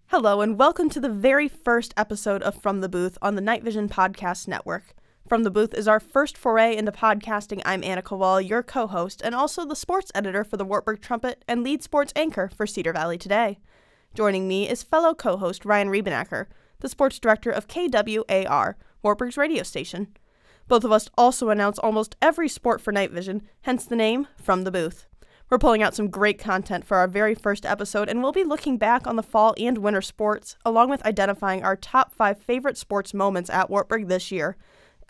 Hello, and welcome to the very first episode of From the Booth on the Night Vision Podcast Network. From the Booth is our first foray into podcasting. I'm Annika Wall, your co-host, and also the sports editor for the Wartburg Trumpet and lead sports anchor for Cedar Valley Today. Joining me is fellow co-host Ryan Riebenacker, the sports director of KWAR, Wartburg's radio station. Both of us also announce almost every sport for Night Vision, hence the name From the Booth. We're pulling out some great content for our very first episode, and we'll be looking back on the fall and winter sports, along with identifying our top 5 favorite sports moments at Wartburg this year.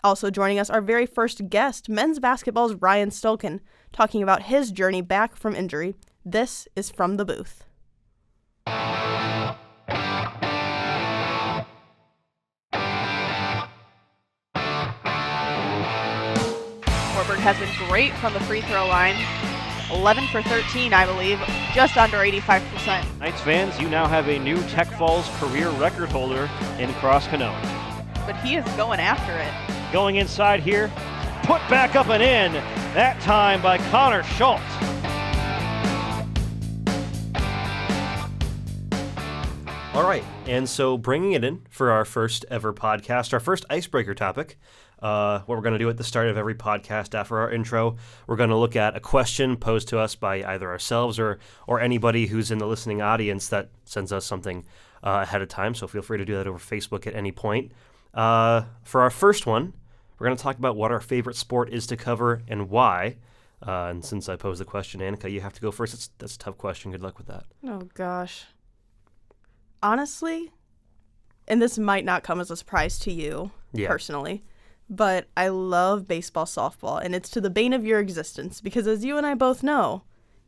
Also joining us, our very first guest, men's basketball's Ryan Stolkin, talking about his journey back from injury. This is From the Booth. Wartburg has been great from the free throw line. 11 for 13, I believe, just under 85%. Knights fans, you now have a new Tech Falls career record holder in Cross Canone. But he is going after it. Going inside here, put back up and in, that time by Connor Schultz. All right, and so bringing it in for our first ever podcast, our first icebreaker topic. What we're going to do at the start of every podcast after our intro, we're going to look at a question posed to us by either ourselves or anybody who's in the listening audience that sends us something ahead of time. So feel free to do that over Facebook at any point. For our first one, we're going to talk about what our favorite sport is to cover and why. And since I posed the question, Annika, you have to go first. That's a tough question. Good luck with that. Oh, gosh. Honestly, and this might not come as a surprise to you personally, but I love baseball, softball, and it's to the bane of your existence because, as you and I both know,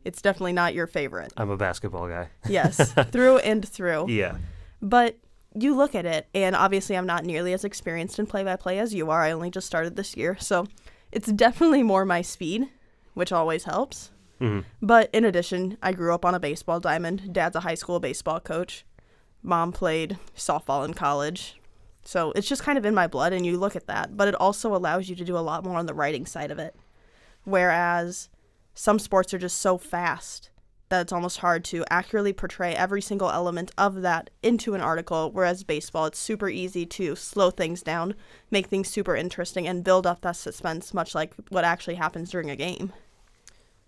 it's definitely not your favorite. I'm a basketball guy. Yes, through and through. Yeah. But you look at it, and obviously I'm not nearly as experienced in play-by-play as you are. I only just started this year, so it's definitely more my speed, which always helps. Mm-hmm. But in addition, I grew up on a baseball diamond. Dad's a high school baseball coach. Mom played softball in college. So it's just kind of in my blood, and you look at that. But it also allows you to do a lot more on the writing side of it. Whereas some sports are just so fast that it's almost hard to accurately portray every single element of that into an article. Whereas baseball, it's super easy to slow things down, make things super interesting, and build up that suspense, much like what actually happens during a game.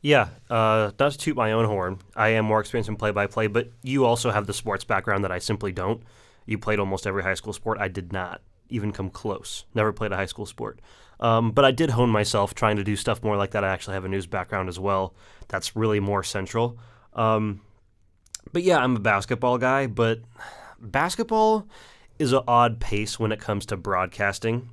Yeah, not to toot my own horn, I am more experienced in play-by-play, but you also have the sports background that I simply don't. You played almost every high school sport. I did not even come close. Never played a high school sport. But I did hone myself trying to do stuff more like that. I actually have a news background as well. That's really more central. But yeah, I'm a basketball guy, but basketball is an odd pace when it comes to broadcasting.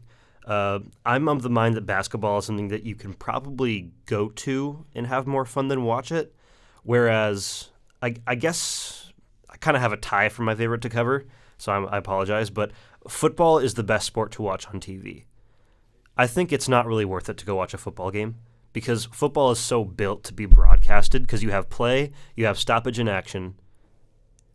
I'm of the mind that basketball is something that you can probably go to and have more fun than watch it. Whereas I guess I kind of have a tie for my favorite to cover. So I apologize, but football is the best sport to watch on TV. I think it's not really worth it to go watch a football game because football is so built to be broadcasted because you have play, you have stoppage and action,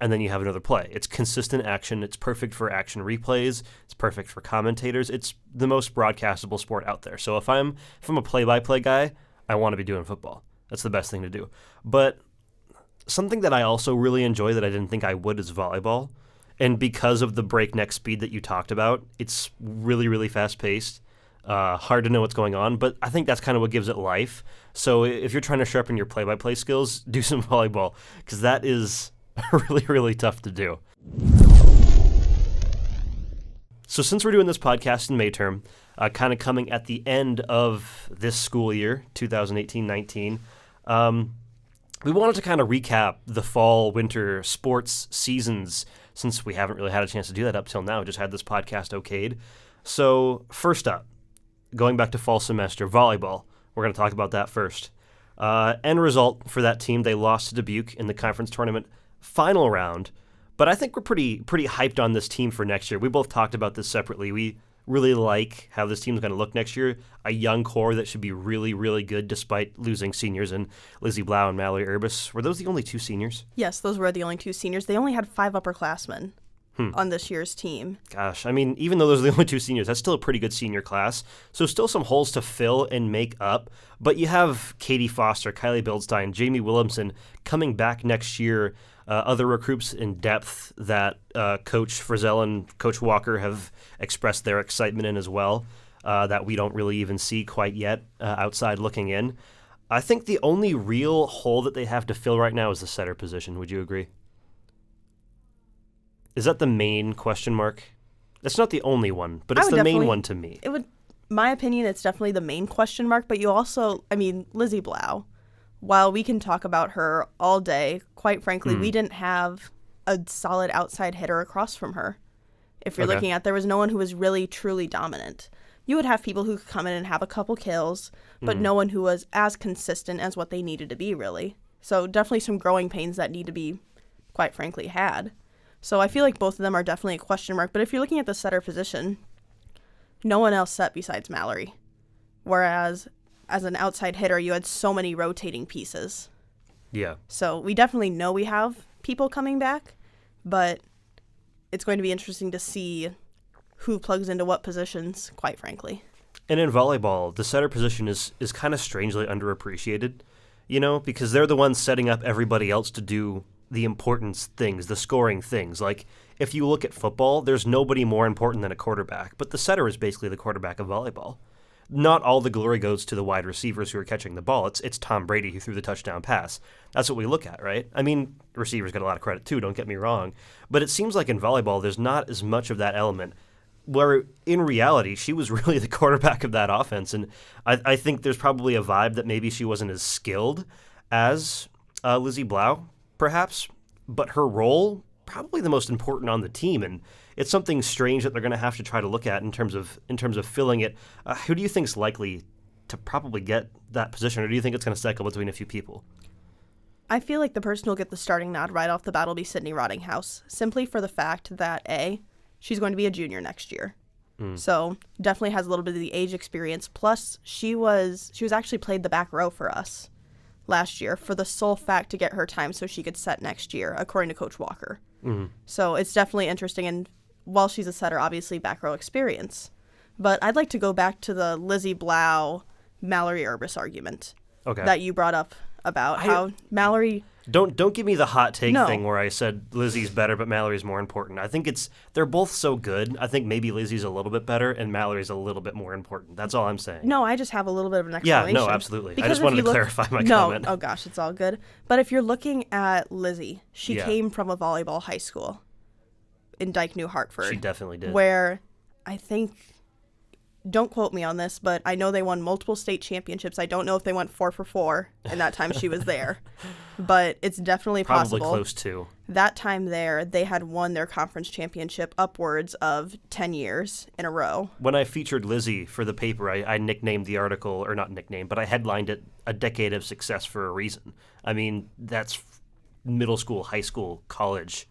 and then you have another play. It's consistent action. It's perfect for action replays. It's perfect for commentators. It's the most broadcastable sport out there. So if I'm a play-by-play guy, I want to be doing football. That's the best thing to do. But something that I also really enjoy that I didn't think I would is volleyball. And because of the breakneck speed that you talked about, it's really, really fast-paced, hard to know what's going on, but I think that's kind of what gives it life. So if you're trying to sharpen your play-by-play skills, do some volleyball, because that is really, really tough to do. So since we're doing this podcast in May term, kind of coming at the end of this school year, 2018-19, we wanted to kind of recap the fall-winter sports seasons since we haven't really had a chance to do that up till now. We just had this podcast okayed. So first up, going back to fall semester, volleyball. We're going to talk about that first. End result for that team, they lost to Dubuque in the conference tournament final round. But I think we're pretty hyped on this team for next year. We both talked about this separately. We really like how this team's going to look next year. A young core that should be really, really good despite losing seniors in Lizzie Blau and Mallory Urbis. Were those the only 2 seniors? Yes, those were the only 2 seniors. They only had 5 upperclassmen on this year's team. Gosh, I mean, even though those are the only 2 seniors, that's still a pretty good senior class. So still some holes to fill and make up. But you have Katie Foster, Kylie Bildstein, Jamie Williamson coming back next year. other recruits in depth that Coach Frizzell and Coach Walker have expressed their excitement in as well, that we don't really even see quite yet outside looking in. I think the only real hole that they have to fill right now is the setter position. Would you agree? Is that the main question mark? It's not the only one, but it's the main one to me. It would, my opinion, it's definitely the main question mark, but you also, I mean, Lizzie Blau, while we can talk about her all day, quite frankly, we didn't have a solid outside hitter across from her. If you're looking at, there was no one who was really, truly dominant. You would have people who could come in and have a couple kills, but no one who was as consistent as what they needed to be, really. So definitely some growing pains that need to be, quite frankly, had. So I feel like both of them are definitely a question mark. But if you're looking at the setter position, no one else set besides Mallory. Whereas as an outside hitter, you had so many rotating pieces. Yeah. So we definitely know we have people coming back, but it's going to be interesting to see who plugs into what positions, quite frankly. And in volleyball, the setter position is kind of strangely underappreciated, you know, because they're the ones setting up everybody else to do the important things, the scoring things. Like, if you look at football, there's nobody more important than a quarterback, but the setter is basically the quarterback of volleyball. Not all the glory goes to the wide receivers who are catching the ball. It's Tom Brady who threw the touchdown pass. That's what we look at, right? I mean, receivers get a lot of credit too, don't get me wrong, but it seems like in volleyball there's not as much of that element, where in reality she was really the quarterback of that offense. And I think there's probably a vibe that maybe she wasn't as skilled as Lizzie Blau, perhaps, but her role probably the most important on the team, and it's something strange that they're going to have to try to look at in terms of filling it. Who do you think is likely to probably get that position, or do you think it's going to cycle between a few people? I feel like the person who'll get the starting nod right off the bat will be Sydney Rottinghouse, simply for the fact that A, she's going to be a junior next year. So definitely has a little bit of the age experience. Plus, she was actually played the back row for us last year for the sole fact to get her time so she could set next year, according to Coach Walker. So it's definitely interesting. And while she's a setter, obviously back row experience. But I'd like to go back to the Lizzie Blau, Mallory Urbis argument that you brought up about how Mallory... Don't give me the hot take thing where I said Lizzie's better, but Mallory's more important. I think they're both so good. I think maybe Lizzie's a little bit better and Mallory's a little bit more important. That's all I'm saying. No, I just have a little bit of an explanation. Yeah, no, absolutely. I just wanted to clarify my comment. Oh gosh, it's all good. But if you're looking at Lizzie, she came from a volleyball high school in Dyke, New Hartford. She definitely did. Where I think, don't quote me on this, but I know they won multiple state championships. I don't know if they went 4 for 4 in that time she was there, but it's definitely possible. Probably close to. That time there, they had won their conference championship upwards of 10 years in a row. When I featured Lizzie for the paper, I nicknamed the article, or not nicknamed, but I headlined it "A Decade of Success for a Reason." I mean, that's middle school, high school, college,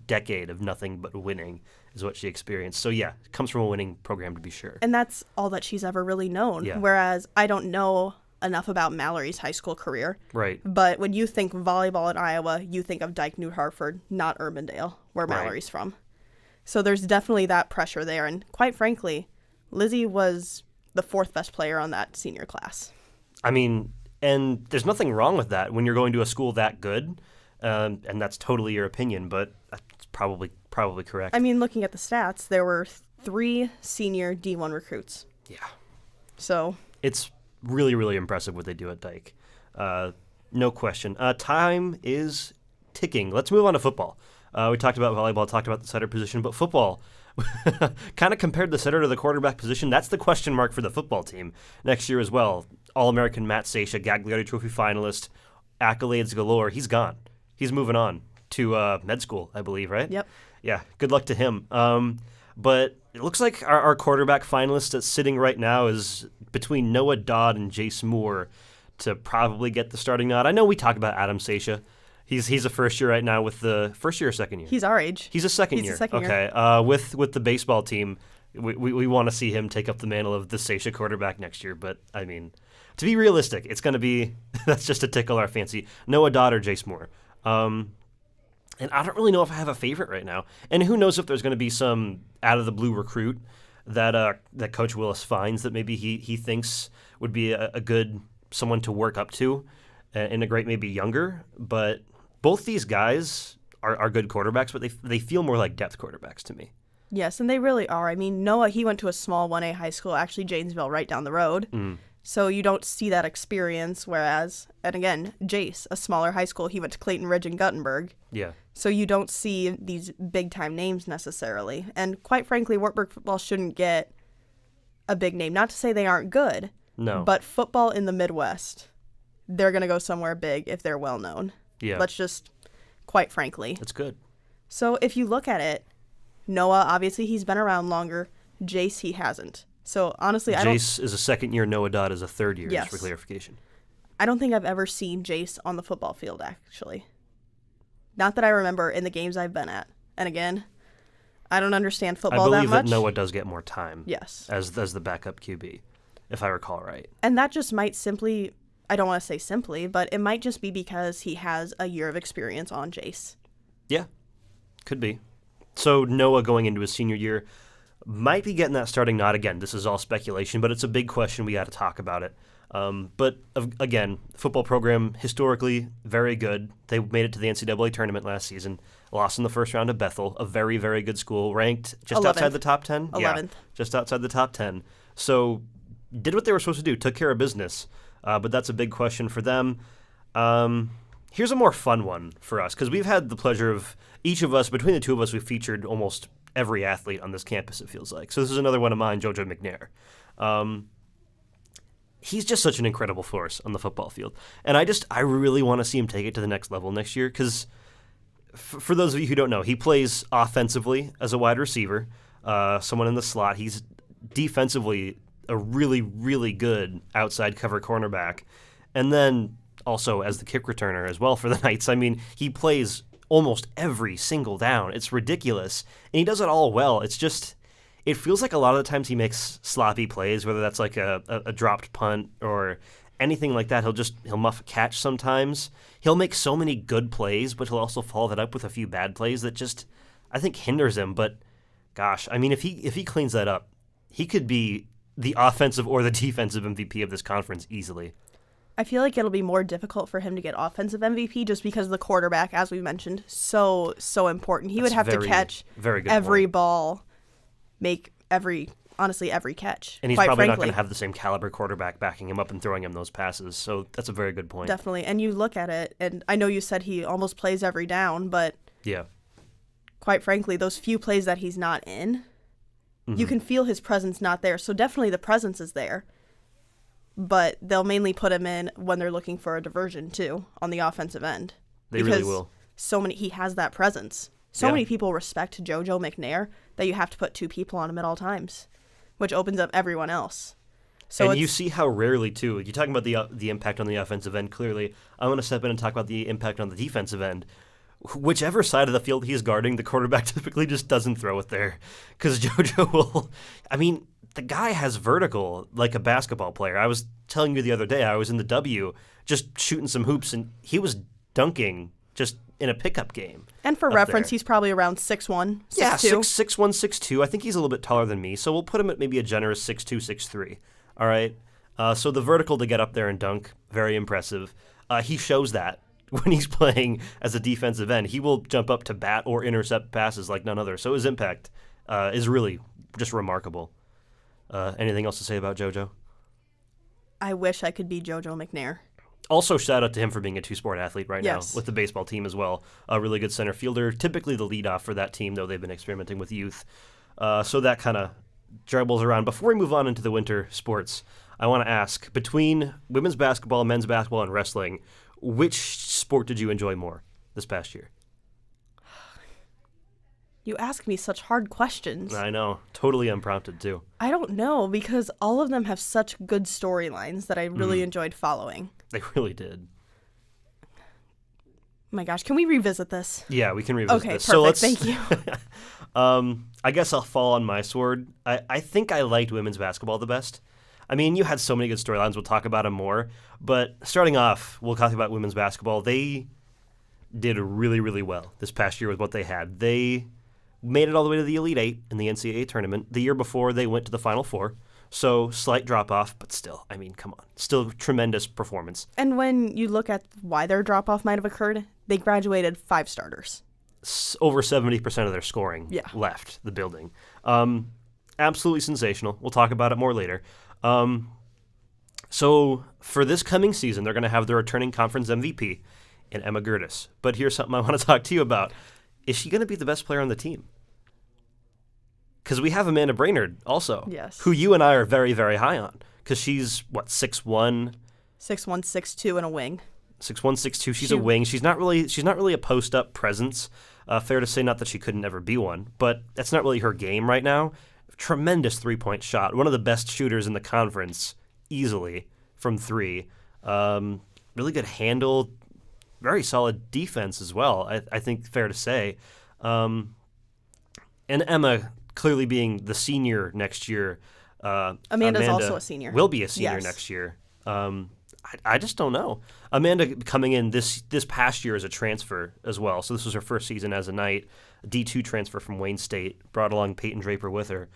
decade of nothing but winning is what she experienced. So yeah, it comes from a winning program to be sure. And that's all that she's ever really known. Yeah. Whereas I don't know enough about Mallory's high school career. Right. But when you think volleyball in Iowa, you think of Dyke, New Hartford, not Urbandale, where Mallory's from. So there's definitely that pressure there. And quite frankly, Lizzie was the 4th best player on that senior class. I mean, and there's nothing wrong with that when you're going to a school that good. And that's totally your opinion, but that's probably correct. I mean, looking at the stats, there were 3 senior D1 recruits. Yeah. So it's really, really impressive what they do at Dyke. No question. Time is ticking. Let's move on to football. We talked about volleyball, talked about the setter position, but football, kind of compared the setter to the quarterback position. That's the question mark for the football team next year as well. All-American Matt Sasha, Gagliardi Trophy finalist, accolades galore. He's gone. He's moving on to med school, I believe, right? Yep. Yeah, good luck to him. But it looks like our quarterback finalist that's sitting right now is between Noah Dodd and Jace Moore to probably get the starting nod. I know we talk about Adam Sasha. He's a first year right now with the first year or second year? He's our age. He's a second year. Okay. With the baseball team, we want to see him take up the mantle of the Sasha quarterback next year. But, I mean, to be realistic, it's going to be – that's just to tickle our fancy. Noah Dodd or Jace Moore. And I don't really know if I have a favorite right now. And who knows if there's going to be some out-of-the-blue recruit that Coach Willis finds that maybe he thinks would be a good someone to work up to, integrate maybe younger. But both these guys are good quarterbacks, but they feel more like depth quarterbacks to me. Yes, and they really are. I mean, Noah, he went to a small 1A high school, actually Janesville, right down the road. So you don't see that experience, whereas, and again, Jace, a smaller high school, he went to Clayton Ridge and Guttenberg. Yeah. So you don't see these big-time names necessarily. And quite frankly, Wartburg football shouldn't get a big name. Not to say they aren't good, No. but football in the Midwest, they're going to go somewhere big if they're well-known. Yeah. Let's just, quite frankly. That's good. So if you look at it, Noah, obviously he's been around longer. Jace, he hasn't. So honestly, Jace is a second year. Noah Dodd is a third year, Yes. just for clarification. I don't think I've ever seen Jace on the football field, actually. Not that I remember in the games I've been at. And again, I don't understand football I believe that much. that Noah does get more time. Yes. As the backup QB, if I recall right. And that just might simply, I don't want to say simply, but it might just be because he has a year of experience on Jace. Yeah, could be. So Noah going into his senior year might be getting that starting nod again. This is all speculation, but it's a big question. We got to talk about it. Again, football program historically very good. They made it to the NCAA tournament last season. Lost in the first round to Bethel, a very, very good school, ranked just 11th. outside the top 10. 11th. Yeah, just outside the top 10. So did what they were supposed to do, took care of business. But that's a big question for them. Here's a more fun one for us, because we've had the pleasure of, each of us, between the two of us, we've featured almost every athlete on this campus, it feels like. So this is another one of mine, JoJo McNair. He's just such an incredible force on the football field. And I really want to see him take it to the next level next year, because for those of you who don't know, he plays offensively as a wide receiver, someone in the slot. He's defensively a really, really good outside cover cornerback. And then also as the kick returner as well for the Knights. I mean, he plays almost every single down. It's ridiculous. And he does it all well. It's just, it feels like a lot of the times he makes sloppy plays, whether that's like a dropped punt or anything like that. He'll muff a catch sometimes. He'll make so many good plays, but he'll also follow that up with a few bad plays that just, I think, hinders him. But gosh, I mean, if he cleans that up, he could be the offensive or the defensive MVP of this conference easily. I feel like it'll be more difficult for him to get offensive MVP just because the quarterback, as we mentioned, so important. He would have to catch very good every point. ball, make every catch. And he's quite probably not frankly. going to have the same caliber quarterback backing him up and throwing him those passes. So that's a very good point. Definitely. And you look at it, and I know you said he almost plays every down, but Yeah. quite frankly, those few plays that he's not in, Mm-hmm. you can feel his presence not there. So definitely the presence is there. But they'll mainly put him in when they're looking for a diversion, too, on the offensive end. They really will. He has that presence. So Yeah. many people respect JoJo McNair that you have to put two people on him at all times, which opens up everyone else. So And you see how rarely, too, you're talking about the impact on the offensive end, clearly. I want to step in and talk about the impact on the defensive end. Whichever side of the field he's guarding, the quarterback typically just doesn't throw it there. Because JoJo will, I mean, the guy has vertical like a basketball player. I was telling you the other day, I was in the W just shooting some hoops, and he was dunking just in a pickup game. And for reference, he's probably around 6'1", 6'2". Yeah, 6'1", 6'2". I think he's a little bit taller than me, so we'll put him at maybe a generous 6'2", 6'3". All right? So the vertical to get up there and dunk, very impressive. He shows that when he's playing as a defensive end. He will jump up to bat or intercept passes like none other. So his impact is really just remarkable. Anything else to say about JoJo? I wish I could be JoJo McNair. Also, shout out to him for being a two-sport athlete right Yes. now with the baseball team as well. A really good center fielder, typically the leadoff for that team, though they've been experimenting with youth. So that kind of dribbles around. Before we move on into the winter sports, I want to ask, between women's basketball, men's basketball, and wrestling, which sport did you enjoy more this past year? You ask me such hard questions. I know. Totally unprompted, too. I don't know, because all of them have such good storylines that I really Mm-hmm. enjoyed following. They really did. My gosh, can we revisit this? Yeah, we can revisit Okay, this. perfect. So let's, Thank you. I guess I'll fall on my sword. I think I liked women's basketball the best. I mean, you had so many good storylines. We'll talk about them more. But starting off, we'll talk about women's basketball. They did really, really well this past year with what they had. They made it all the way to the Elite Eight in the NCAA tournament. The year before, they went to the Final Four. So slight drop-off, but still, I mean, come on. Still tremendous performance. And when you look at why their drop-off might have occurred, they graduated 5 starters. Over 70% of their scoring left the building. Absolutely sensational. We'll talk about it more later. So for this coming season, they're going to have their returning conference MVP in Emma Gertis. But here's something I want to talk to you about. Is she going to be the best player on the team? Because we have Amanda Brainerd also, who you and I are very, very high on. Because she's, 6'1"? 6'1", 6'2", and a wing. 6'1", 6'2". She's a wing. She's not really a post-up presence. Fair to say, not that she couldn't ever be one, but that's not really her game right now. Tremendous three-point shot. One of the best shooters in the conference, easily, from 3. Really good handle. Very solid defense as well, I think fair to say. And Emma clearly being the senior next year. Amanda's also a senior. Will be a senior next year. I just don't know. Amanda coming in this past year as a transfer as well. So this was her first season as a Knight. D2 transfer from Wayne State. Brought along Peyton Draper with her.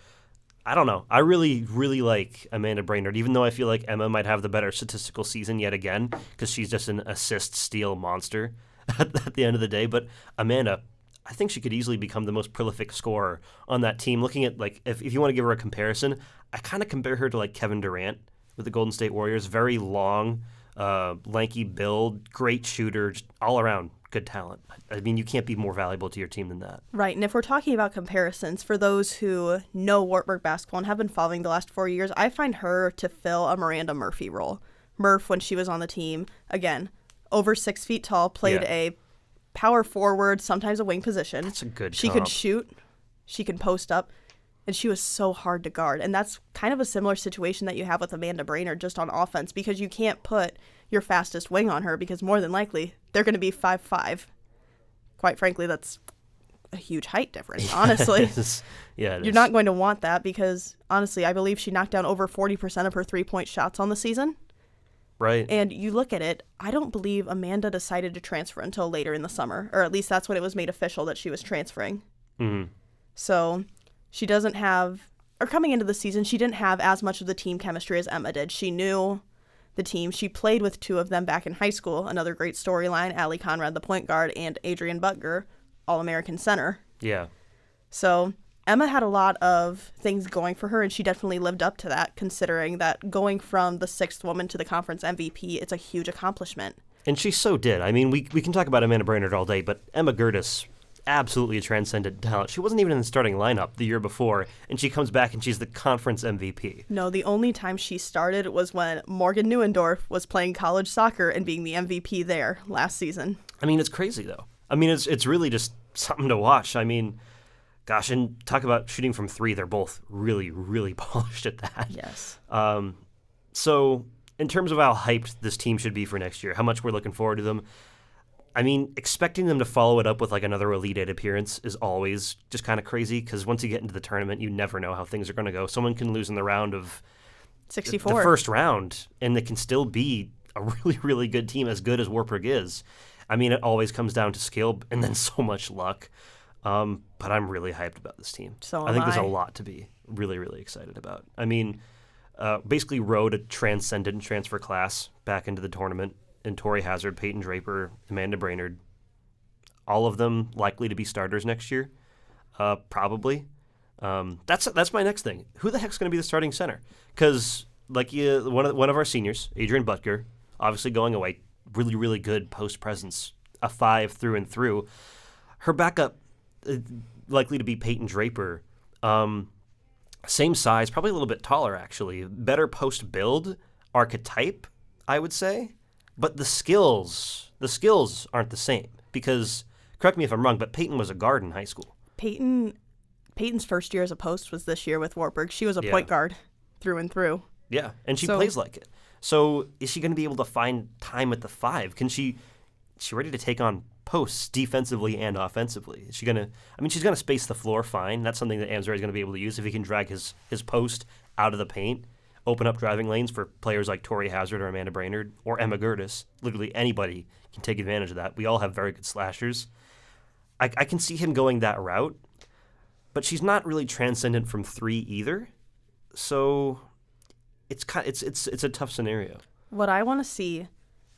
I don't know. I really, really like Amanda Brainerd, even though I feel like Emma might have the better statistical season yet again because she's just an assist-steal monster at the end of the day. But Amanda, I think she could easily become the most prolific scorer on that team. Looking at, if you want to give her a comparison, I kind of compare her to, Kevin Durant with the Golden State Warriors. Very long, lanky build, great shooter, just all around good talent. I mean, you can't be more valuable to your team than that. Right, and if we're talking about comparisons, for those who know Wartburg basketball and have been following the last 4 years, I find her to fill a Miranda Murphy role. Murph, when she was on the team, again, over 6 feet tall, played a power forward, sometimes a wing position. That's a good She could shoot, she could post up, and she was so hard to guard. And that's kind of a similar situation that you have with Amanda Brainerd just on offense, because you can't put your fastest wing on her because more than likely they're going to be 5'5". Quite frankly, that's a huge height difference, honestly. It is. You're not going to want that because, honestly, I believe she knocked down over 40% of her three-point shots on the season. Right. And you look at it, I don't believe Amanda decided to transfer until later in the summer, or at least that's when it was made official that she was transferring. Mm-hmm. So she doesn't have, or coming into the season, she didn't have as much of the team chemistry as Emma did. She knew the team. She played with 2 of them back in high school. Another great storyline, Allie Conrad, the point guard, and Adrian Butker, All-American center. Yeah. So Emma had a lot of things going for her, and she definitely lived up to that, considering that going from the 6th woman to the conference MVP, it's a huge accomplishment. And she so did. I mean, we can talk about Amanda Brainerd all day, but Emma Gertis, absolutely a transcendent talent. She wasn't even in the starting lineup the year before, and she comes back and she's the conference MVP. No, the only time she started was when Morgan Neuendorf was playing college soccer and being the MVP there last season. I mean, it's crazy, though. I mean, it's really just something to watch. I mean, gosh, and talk about shooting from 3. They're both really, really polished at that. Yes. So in terms of how hyped this team should be for next year, how much we're looking forward to them, I mean, expecting them to follow it up with another Elite Eight appearance is always just kind of crazy because once you get into the tournament, you never know how things are going to go. Someone can lose in the round of 64, the first round, and they can still be a really, really good team, as good as Wartburg is. I mean, it always comes down to skill and then so much luck. But I'm really hyped about this team. So I think there's a lot to be really, really excited about. I mean, basically rode a transcendent transfer class back into the tournament. And Tori Hazard, Peyton Draper, Amanda Brainerd, all of them likely to be starters next year, probably. That's my next thing. Who the heck's going to be the starting center? Because one of our seniors, Adrian Butker, obviously going away, really, really good post presence, a 5 through and through. Her backup, likely to be Peyton Draper, same size, probably a little bit taller actually, better post build archetype, I would say. But the skills aren't the same because, correct me if I'm wrong, but Peyton was a guard in high school. Peyton's first year as a post was this year with Wartburg. She was a point guard through and through. Yeah, and she plays like it. So is she going to be able to find time at the 5? Is she ready to take on posts defensively and offensively? Is she going to? I mean, she's going to space the floor fine. That's something that Ansari is going to be able to use if he can drag his post out of the paint. Open up driving lanes for players like Tori Hazard or Amanda Brainerd or Emma Gertis. Literally anybody can take advantage of that. We all have very good slashers. I can see him going that route, but she's not really transcendent from 3 either. So it's a tough scenario. What I want to see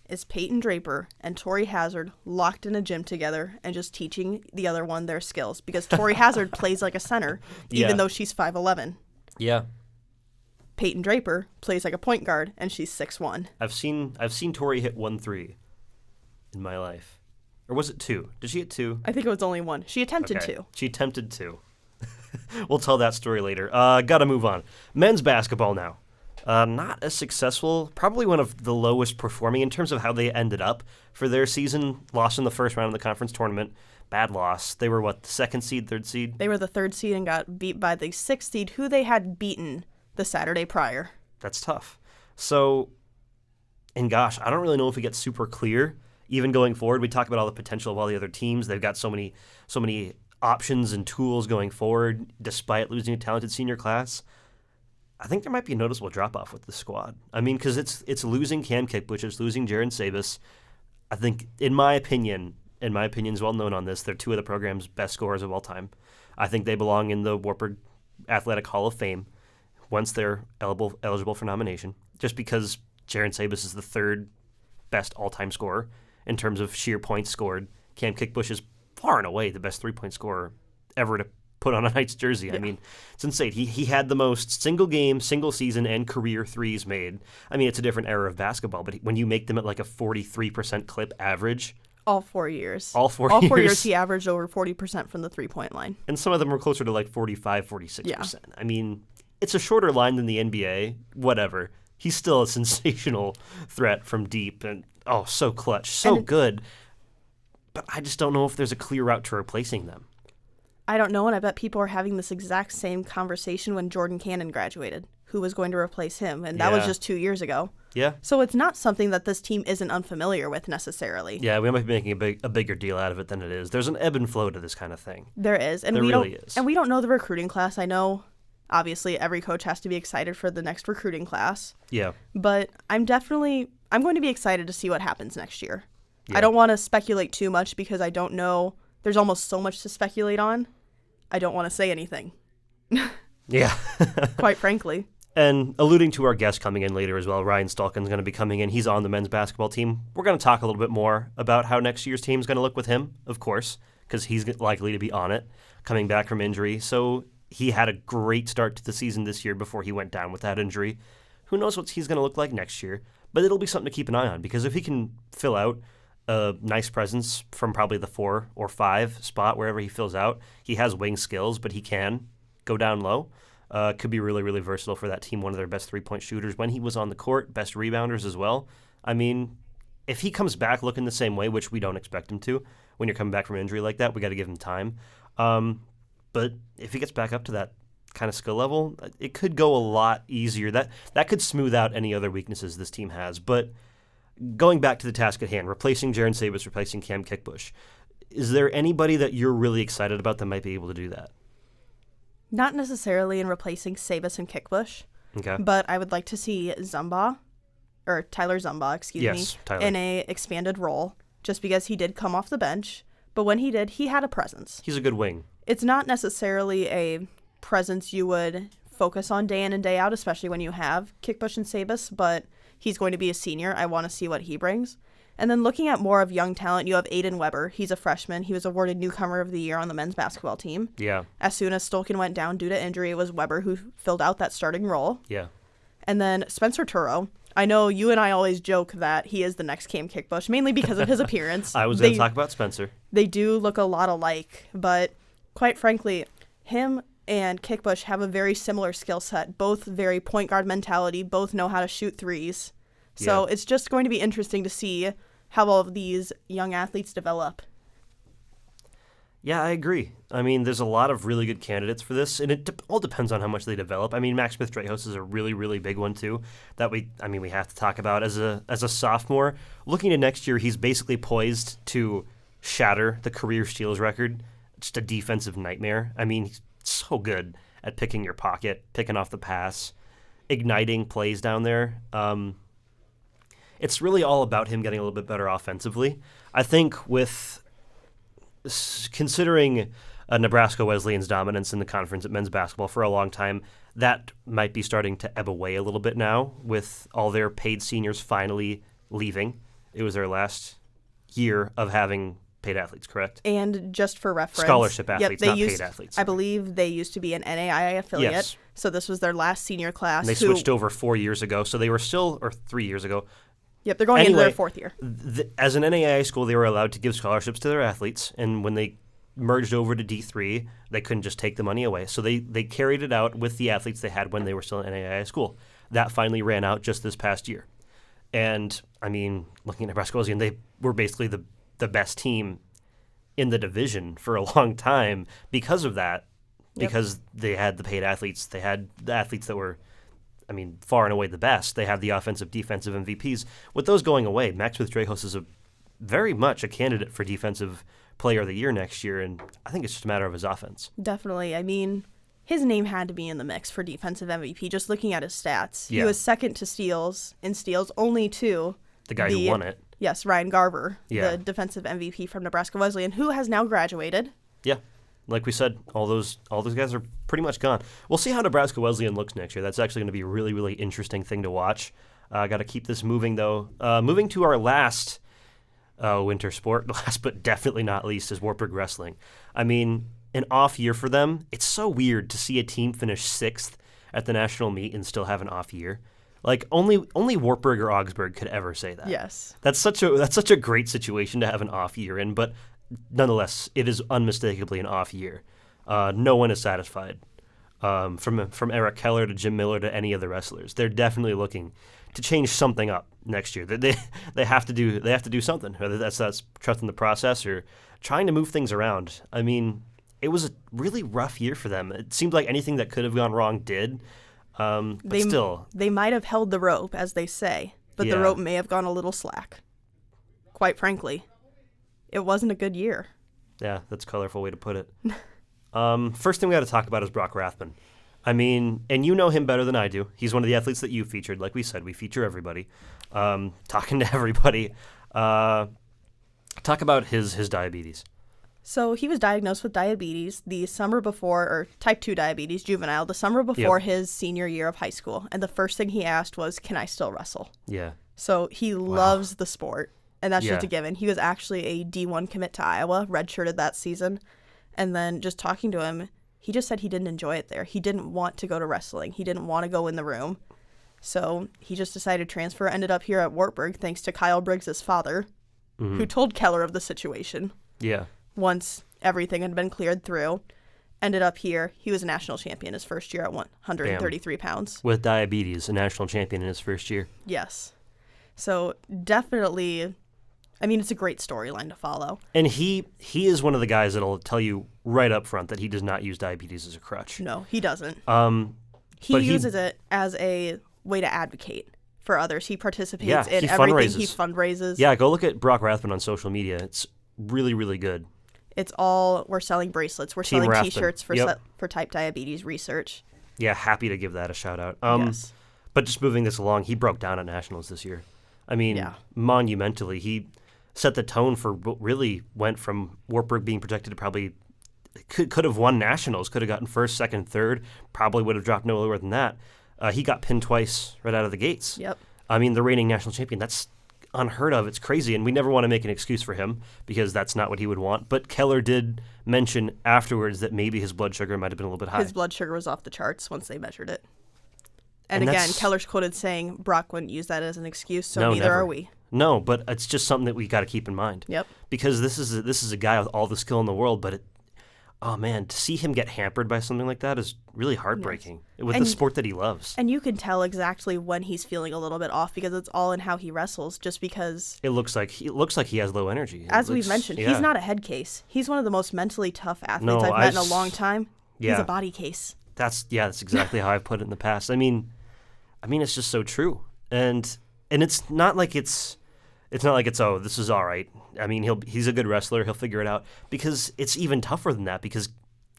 is Peyton Draper and Tori Hazard locked in a gym together and just teaching the other one their skills, because Tori Hazard plays like a center, even though she's 5'11". Yeah. Peyton Draper plays like a point guard, and she's 6'1". I've seen Tori hit 1-3 in my life. Or was it 2? Did she hit 2? I think it was only 1. She attempted to. She attempted 2. We'll tell that story later. Gotta move on. Men's basketball now. Not as successful, probably one of the lowest performing in terms of how they ended up for their season. Lost in the first round of the conference tournament. Bad loss. They were what, the 2nd seed, 3rd seed? They were the 3rd seed and got beat by the 6th seed, who they had beaten the Saturday prior. That's tough. So, and gosh, I don't really know if it gets super clear. Even going forward, we talk about all the potential of all the other teams. They've got so many options and tools going forward, despite losing a talented senior class. I think there might be a noticeable drop-off with the squad. I mean, because it's losing Cam Kickbush, it's losing Jaren Sabis. I think, in my opinion is well known on this, they're 2 of the program's best scorers of all time. I think they belong in the Wartburg Athletic Hall of Fame once they're eligible for nomination, just because Jaren Sabis is the 3rd best all-time scorer in terms of sheer points scored. Cam Kickbush is far and away the best 3-point scorer ever to put on a Knights jersey. Yeah. I mean, it's insane. He had the most single game, single season, and career threes made. I mean, it's a different era of basketball, but when you make them at like a 43% clip average. All 4 years. All 4 years he averaged over 40% from the 3-point line. And some of them were closer to like 45, 46%. Yeah. I mean, it's a shorter line than the NBA. Whatever. He's still a sensational threat from deep and, so clutch, so good. But I just don't know if there's a clear route to replacing them. I don't know, and I bet people are having this exact same conversation when Jordan Cannon graduated. Who was going to replace him? And that was just 2 years ago. Yeah. So it's not something that this team isn't unfamiliar with necessarily. Yeah, we might be making a bigger deal out of it than it is. There's an ebb and flow to this kind of thing. There is. And there really is. And we don't know the recruiting class. I know, obviously, every coach has to be excited for the next recruiting class. Yeah. But I'm going to be excited to see what happens next year. Yeah. I don't want to speculate too much because I don't know. There's almost so much to speculate on. I don't want to say anything. Yeah. Quite frankly. And alluding to our guest coming in later as well, Ryan Stalkin's going to be coming in. He's on the men's basketball team. We're going to talk a little bit more about how next year's team is going to look with him, of course, because he's likely to be on it, coming back from injury. So he had a great start to the season this year before he went down with that injury. Who knows what he's going to look like next year? But it'll be something to keep an eye on, because if he can fill out a nice presence from probably the 4 or 5 spot, wherever he fills out, he has wing skills, but he can go down low. Could be really, really versatile for that team. One of their best 3-point shooters when he was on the court, best rebounders as well. I mean, if he comes back looking the same way, which we don't expect him to, when you're coming back from injury like that, we got to give him time. But if he gets back up to that kind of skill level, it could go a lot easier. That could smooth out any other weaknesses this team has. But going back to the task at hand, replacing Jaren Sabis, replacing Cam Kickbush, is there anybody that you're really excited about that might be able to do that? Not necessarily in replacing Sabis and Kickbush, okay, but I would like to see Tyler Zumba, Tyler, in a expanded role, just because he did come off the bench. But when he did, he had a presence. He's a good wing. It's not necessarily a presence you would focus on day in and day out, especially when you have Kickbush and Sabis, but he's going to be a senior. I want to see what he brings. And then looking at more of young talent, you have Aiden Weber. He's a freshman. He was awarded Newcomer of the Year on the men's basketball team. Yeah. As soon as Stolkin went down due to injury, it was Weber who filled out that starting role. Yeah. And then Spencer Turo. I know you and I always joke that he is the next Cam Kickbush, mainly because of his appearance. I was going to talk about Spencer. They do look a lot alike, but quite frankly, him and Kickbush have a very similar skill set, both very point guard mentality, both know how to shoot threes. So It's just going to be interesting to see how all of these young athletes develop. Yeah, I agree. I mean, there's a lot of really good candidates for this, and it all depends on how much they develop. I mean, Max Smith-Dreyhus is a really, really big one, too, that we have to talk about. As a sophomore, looking to next year, he's basically poised to shatter the career steals record. Just a defensive nightmare. I mean, he's so good at picking your pocket, picking off the pass, igniting plays down there. It's really all about him getting a little bit better offensively. I think with considering Nebraska Wesleyan's dominance in the conference at men's basketball for a long time, that might be starting to ebb away a little bit now with all their paid seniors finally leaving It was their last year of having paid athletes, correct? And just for reference, Scholarship athletes, they not used, paid athletes. I believe they used to be an NAIA affiliate. Yes. So this was their last senior class. And they switched over 4 years ago, so they were still, or 3 years ago. Yep, they're going into their fourth year. As an NAIA school, they were allowed to give scholarships to their athletes, and when they merged over to D3, they couldn't just take the money away. So they carried it out with the athletes they had when they were still in NAIA school. That finally ran out just this past year. And, I mean, looking at Nebraska Wesleyan, they were basically the best team in the division for a long time because of that, because they had the paid athletes. They had the athletes that were, I mean, far and away the best. They had the offensive, defensive MVPs. With those going away, Max Smith-Dreyhus is very much a candidate for Defensive Player of the Year next year, and I think it's just a matter of his offense. Definitely. I mean, his name had to be in the mix for defensive MVP, just looking at his stats. Yeah. He was second to steals, only to The guy who won it. Yes, Ryan Garver, Yeah. the defensive MVP from Nebraska Wesleyan, who has now graduated. Yeah. Like we said, all those guys are pretty much gone. We'll see how Nebraska Wesleyan looks next year. That's actually going to be a really, really interesting thing to watch. Got to keep this moving, though. Moving to our last winter sport, last but definitely not least, is Wartburg Wrestling. I mean, an off year for them. It's so weird to see a team finish 6th at the national meet and still have an off year. Like only Wartburg or Augsburg could ever say that. Yes. That's such a great situation to have an off year in, but nonetheless, it is unmistakably an off year. No one is satisfied. From Eric Keller to Jim Miller to any of the wrestlers, they're definitely looking to change something up next year. They have to do something. Whether that's trusting the process or trying to move things around. I mean, it was a really rough year for them. It seemed like anything that could have gone wrong did. But still, they might have held the rope, as they say, but the rope may have gone a little slack. Quite frankly, it wasn't a good year. Yeah, that's a colorful way to put it. First thing we got to talk about is Brock Rathman. I mean, and you know him better than I do. He's one of the athletes that you featured. Like we said, we feature everybody. Talking to everybody. Talk about his diabetes. So he was diagnosed with diabetes the summer before, or type 2 diabetes, juvenile, the summer before his senior year of high school. And the first thing he asked was, can I still wrestle? Yeah. So he loves the sport, and that's just a given. He was actually a D1 commit to Iowa, redshirted that season. And then just talking to him, he just said he didn't enjoy it there. He didn't want to go to wrestling. He didn't want to go in the room. So he just decided to transfer, ended up here at Wartburg thanks to Kyle Briggs' father, who told Keller of the situation. Yeah. Once everything had been cleared through, ended up here. He was a national champion his first year at 133 pounds. With diabetes, a national champion in his first year. Yes. So definitely, I mean, it's a great storyline to follow. And he is one of the guys that'll tell you right up front that he does not use diabetes as a crutch. No, he doesn't. He uses it as a way to advocate for others. He participates in he everything. fundraises. He fundraises. Yeah, go look at Brock Rathman on social media. It's really, really good. It's all, we're selling bracelets. We're Team selling Rathman. T-shirts for Yep. for type diabetes research. Yeah, happy to give that a shout out. Yes. But just moving this along, he broke down at nationals this year. I mean, monumentally, he set the tone for what really went from Wartburg being projected to probably could have won nationals, could have gotten first, second, third, probably would have dropped no lower than that. He got pinned twice right out of the gates. Yep. I mean, the reigning national champion, that's unheard of. It's crazy, and we never want to make an excuse for him because that's not what he would want. But Keller did mention afterwards that maybe his blood sugar might have been a little bit high. His blood sugar was off the charts once they measured it. And again, Keller's quoted saying Brock wouldn't use that as an excuse, so neither are we. No, but it's just something that we got to keep in mind. Yep. Because this is a guy with all the skill in the world, but to see him get hampered by something like that is really heartbreaking with the sport that he loves. And you can tell exactly when he's feeling a little bit off because it's all in how he wrestles, just because it looks like he has low energy. As we've mentioned, he's not a head case. He's one of the most mentally tough athletes I've met in a long time. Yeah. He's a body case. That's exactly how I've put it in the past. I mean, it's just so true. And it's not like it's oh, this is all right. I mean, he's a good wrestler. He'll figure it out. Because it's even tougher than that because,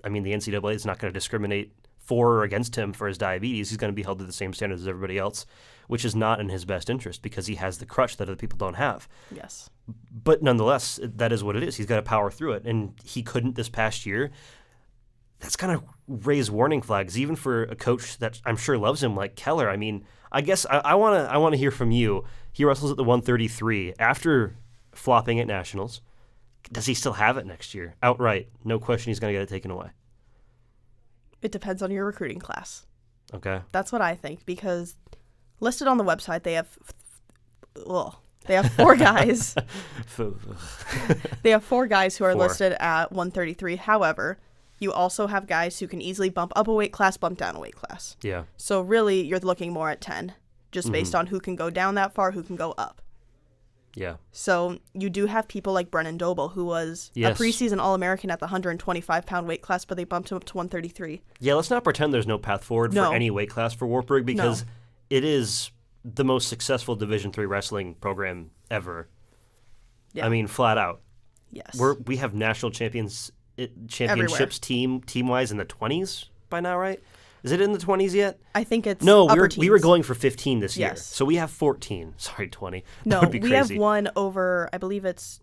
I mean, the NCAA is not going to discriminate for or against him for his diabetes. He's going to be held to the same standards as everybody else, which is not in his best interest because he has the crutch that other people don't have. Yes. But nonetheless, that is what it is. He's got to power through it. And he couldn't this past year. That's kind of raised warning flags, even for a coach that I'm sure loves him like Keller. I mean, I guess I want to hear from you. He wrestles at the 133 after flopping at nationals. Does he still have it next year? Outright, no question, he's going to get it taken away. It depends on your recruiting class. Okay. That's what I think, because listed on the website they have four guys. They have four guys who are listed at 133. However, you also have guys who can easily bump up a weight class, bump down a weight class. Yeah. So really, you're looking more at 10, just based on who can go down that far, who can go up. Yeah. So you do have people like Brennan Doble, who was a preseason All-American at the 125-pound weight class, but they bumped him up to 133. Yeah, let's not pretend there's no path forward for any weight class for Wartburg, because it is the most successful Division III wrestling program ever. Yeah. I mean, flat out. Yes. We have national championships team-wise in the 20s by now, right? Is it in the 20s yet? I think it's we were going for 15 this year. So we have 14. Sorry, 20. No, that would be crazy. We have one over, I believe it's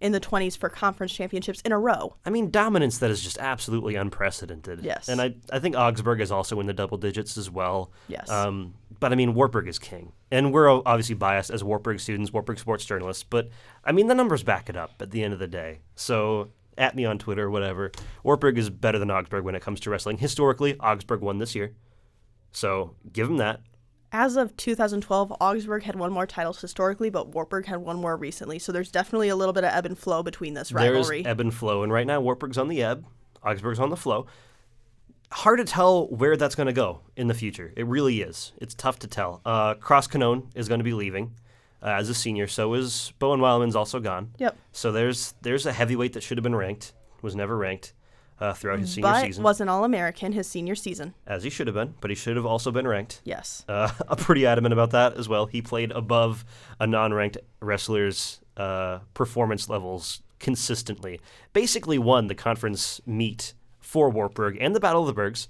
in the 20s for conference championships in a row. I mean, dominance that is just absolutely unprecedented. Yes. And I think Augsburg is also in the double digits as well. Yes. But I mean, Wartburg is king. And we're obviously biased as Wartburg students, Wartburg sports journalists. But I mean, the numbers back it up at the end of the day. So at me on Twitter or whatever. Wartburg is better than Augsburg when it comes to wrestling. Historically, Augsburg won this year. So give them that. As of 2012, Augsburg had won more titles historically, but Wartburg had won more recently. So there's definitely a little bit of ebb and flow between this rivalry. There's ebb and flow. And right now, Wartburg's on the ebb. Augsburg's on the flow. Hard to tell where that's going to go in the future. It really is. It's tough to tell. Cross Canoan is going to be leaving. As a senior, so is Bowen Wildman's also gone. Yep. So there's a heavyweight that should have been ranked, was never ranked throughout his senior season. But was an All-American his senior season. As he should have been, but he should have also been ranked. Yes. I'm pretty adamant about that as well. He played above a non-ranked wrestler's performance levels consistently. Basically won the conference meet for Wartburg and the Battle of the Bergs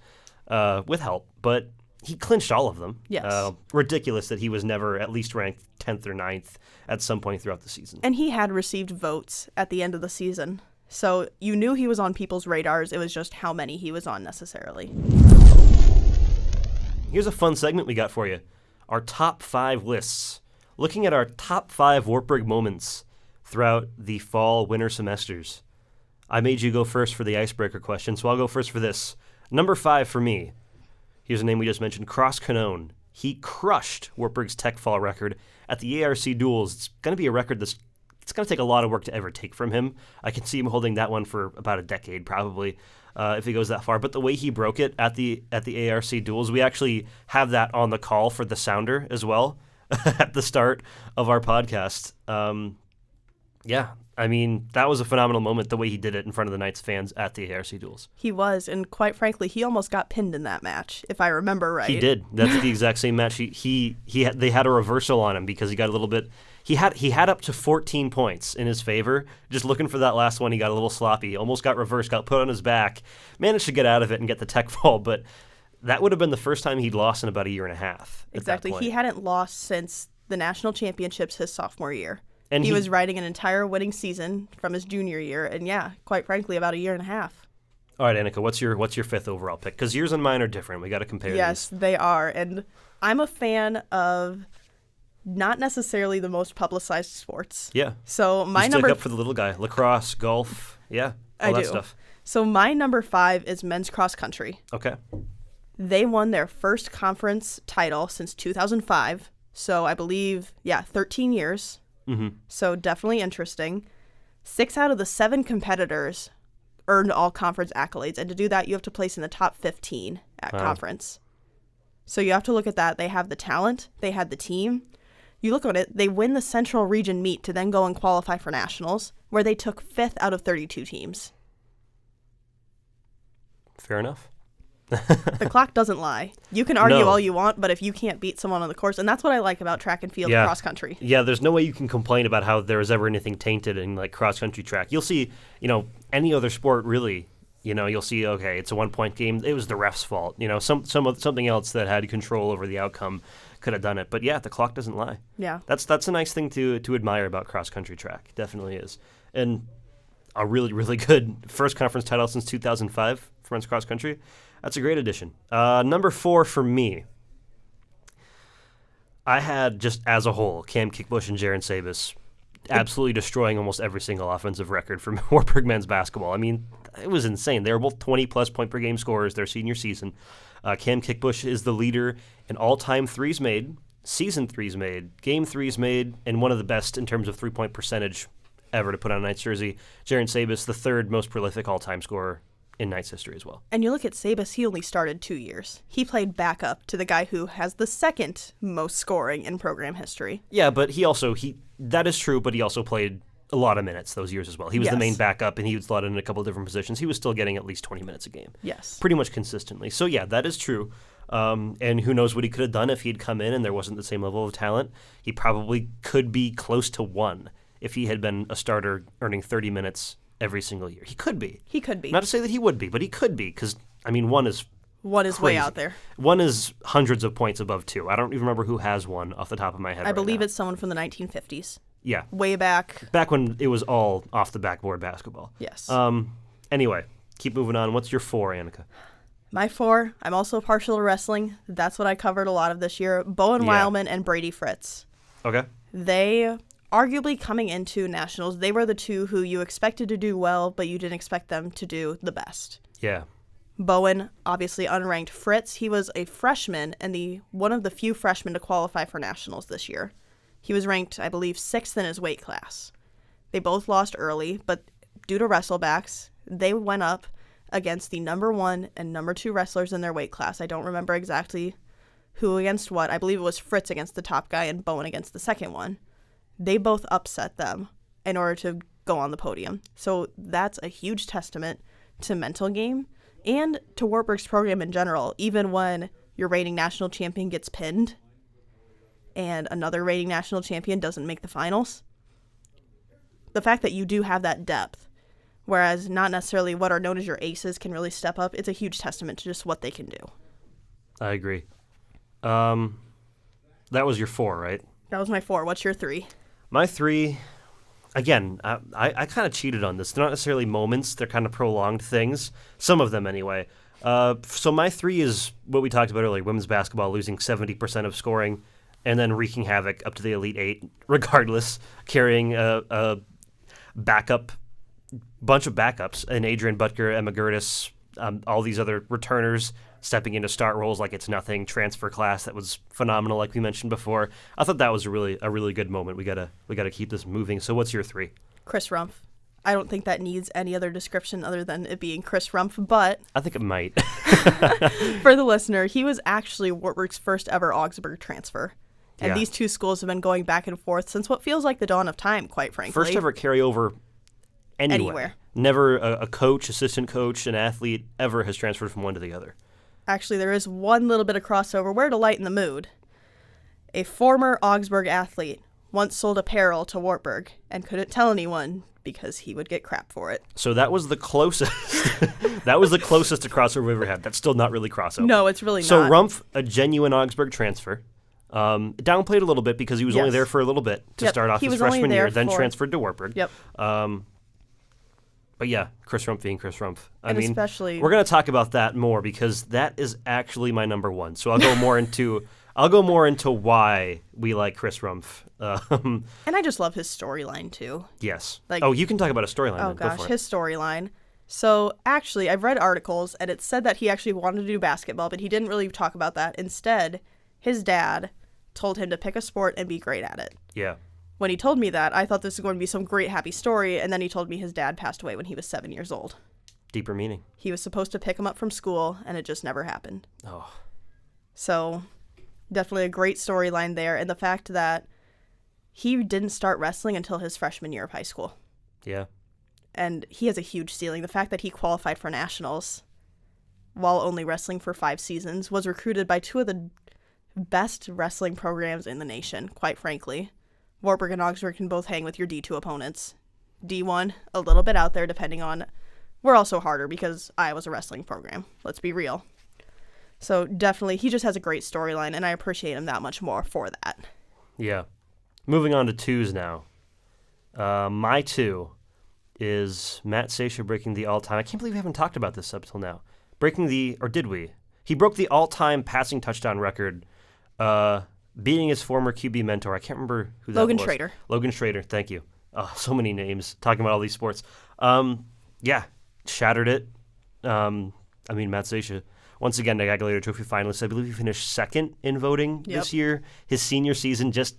with help, but he clinched all of them. Yes. Ridiculous that he was never at least ranked 10th or 9th at some point throughout the season. And he had received votes at the end of the season. So you knew he was on people's radars. It was just how many he was on necessarily. Here's a fun segment we got for you. Our top 5 lists. Looking at our top 5 Wartburg moments throughout the fall-winter semesters. I made you go first for the icebreaker question, so I'll go first for this. Number 5 for me. Here's a name we just mentioned, Cross Canoan. He crushed Wartburg's tech fall record at the ARC duels. It's going to be a record it's going to take a lot of work to ever take from him. I can see him holding that one for about a decade, probably, if he goes that far. But the way he broke it at the ARC duels, we actually have that on the call for the sounder as well at the start of our podcast. Yeah, I mean, that was a phenomenal moment, the way he did it in front of the Knights fans at the ARC duels. He was, and quite frankly, he almost got pinned in that match, if I remember right. He did. That's the exact same match. They had a reversal on him because he got a little bit. He had up to 14 points in his favor. Just looking for that last one, he got a little sloppy. Almost got reversed, got put on his back. Managed to get out of it and get the tech fall, but that would have been the first time he'd lost in about a year and a half. Exactly. He hadn't lost since the national championships his sophomore year. And he was riding an entire winning season from his junior year, and yeah, quite frankly, about a year and a half. All right, Annika, what's your 5th overall pick? Because yours and mine are different. We got to compare Yes, these. They are, and I'm a fan of not necessarily the most publicized sports. Yeah. So my you number stick up for the little guy, lacrosse, golf, all that stuff. So my number 5 is men's cross country. Okay. They won their first conference title since 2005. So I believe, 13 years. Mm-hmm. So definitely interesting. 6 out of the 7 competitors earned all conference accolades. And to do that, you have to place in the top 15 at conference. So you have to look at that. They have the talent. They had the team. You look at it, they win the Central Region meet to then go and qualify for nationals, where they took 5th out of 32 teams. Fair enough. The clock doesn't lie. You can argue all you want, but if you can't beat someone on the course, and that's what I like about track and field and cross country. Yeah, there's no way you can complain about how there was ever anything tainted in like cross country track. You'll see, any other sport really, you'll see, okay, it's a 1-point game. It was the ref's fault. Something else that had control over the outcome could have done it. But yeah, the clock doesn't lie. Yeah. That's a nice thing to admire about cross country track. Definitely is. And a really, really good first conference title since 2005 for men's cross country. That's a great addition. Number 4 for me. I had, just as a whole, Cam Kickbush and Jaren Sabis absolutely destroying almost every single offensive record for Wartburg men's basketball. I mean, it was insane. They were both 20-plus point per game scorers their senior season. Cam Kickbush is the leader in all-time threes made, season threes made, game threes made, and one of the best in terms of three-point percentage ever to put on a Knights jersey. Jaren Sabis, the third most prolific all-time scorer in Knights history as well. And you look at Sabis, he only started 2 years. He played backup to the guy who has the second most scoring in program history. Yeah, but that is true, but he also played a lot of minutes those years as well. He was the main backup, and he was slotted in a couple of different positions. He was still getting at least 20 minutes a game. Yes. Pretty much consistently. So, yeah, that is true. And who knows what he could have done if he'd come in and there wasn't the same level of talent. He probably could be close to one if he had been a starter earning 30 minutes every single year. He could be. He could be. Not to say that he would be, but he could be because, I mean, one is crazy. Way out there. One is hundreds of points above two. I don't even remember who has one off the top of my head. I believe it's someone from the 1950s. Yeah. Way back. Back when it was all off the backboard basketball. Yes. Anyway, keep moving on. What's your 4, Annika? My 4, I'm also partial to wrestling. That's what I covered a lot of this year. Bowen Wildman and Brady Fritz. Okay. They, arguably coming into nationals, they were the two who you expected to do well, but you didn't expect them to do the best. Yeah. Bowen, obviously unranked. Fritz, he was a freshman and one of the few freshmen to qualify for nationals this year. He was ranked, I believe, 6th in his weight class. They both lost early, but due to wrestlebacks, they went up against the number 1 and number 2 wrestlers in their weight class. I don't remember exactly who against what. I believe it was Fritz against the top guy and Bowen against the second one. They both upset them in order to go on the podium. So that's a huge testament to mental game and to Wartburg's program in general. Even when your reigning national champion gets pinned and another reigning national champion doesn't make the finals, the fact that you do have that depth, whereas not necessarily what are known as your aces can really step up, it's a huge testament to just what they can do. I agree. That was your 4, right? That was my 4. What's your 3? My 3, again, I kind of cheated on this. They're not necessarily moments. They're kind of prolonged things. Some of them, anyway. So my 3 is what we talked about earlier, women's basketball losing 70% of scoring and then wreaking havoc up to the Elite 8, regardless, carrying a bunch of backups, and Adrian Butker, Emma Gertis, all these other returners stepping into start roles like it's nothing, transfer class that was phenomenal, like we mentioned before. I thought that was a really good moment. We gotta keep this moving. So what's your 3? Chris Rumpf. I don't think that needs any other description other than it being Chris Rumpf, but I think it might. For the listener, he was actually Wartburg's first ever Augsburg transfer. And these two schools have been going back and forth since what feels like the dawn of time, quite frankly. First ever carryover anywhere. Never a coach, assistant coach, an athlete ever has transferred from one to the other. Actually, there is one little bit of crossover. Where to lighten the mood. A former Augsburg athlete once sold apparel to Wartburg and couldn't tell anyone because he would get crap for it. So that was the closest. That was the closest to crossover we ever had. That's still not really crossover. No, it's really not. So Rumpf, a genuine Augsburg transfer, downplayed a little bit because he was only there for a little bit to start off his freshman year, then transferred to Wartburg. Yep. But yeah, Chris Rumpf being Chris Rumpf. I mean, especially we're going to talk about that more because that is actually my number 1. So I'll go more into why we like Chris Rumpf. And I just love his storyline too. Yes. You can talk about a storyline. Oh gosh, his storyline. So actually, I've read articles and it said that he actually wanted to do basketball, but he didn't really talk about that. Instead, his dad told him to pick a sport and be great at it. Yeah. When he told me that, I thought this was going to be some great happy story, and then he told me his dad passed away when he was 7 years old. Deeper meaning. He was supposed to pick him up from school, and it just never happened. Oh. So, definitely a great storyline there, and the fact that he didn't start wrestling until his freshman year of high school. Yeah. And he has a huge ceiling. The fact that he qualified for nationals while only wrestling for 5 seasons, was recruited by 2 of the best wrestling programs in the nation, quite frankly. Wartburg and Augsburg can both hang with your D2 opponents. D1, a little bit out there depending on... We're also harder because Iowa's a wrestling program. Let's be real. So definitely, he just has a great storyline, and I appreciate him that much more for that. Yeah. Moving on to 2s now. My 2 is Matt Sasha breaking the all-time... I can't believe we haven't talked about this up till now. Breaking the... Or did we? He broke the all-time passing touchdown record beating his former QB mentor. I can't remember who that was. Logan Schrader. Logan Schrader, thank you. Oh, so many names talking about all these sports. Yeah, shattered it. Matt Zacia, once again, the Gagliardi Trophy finalist. I believe he finished second in voting this year. His senior season just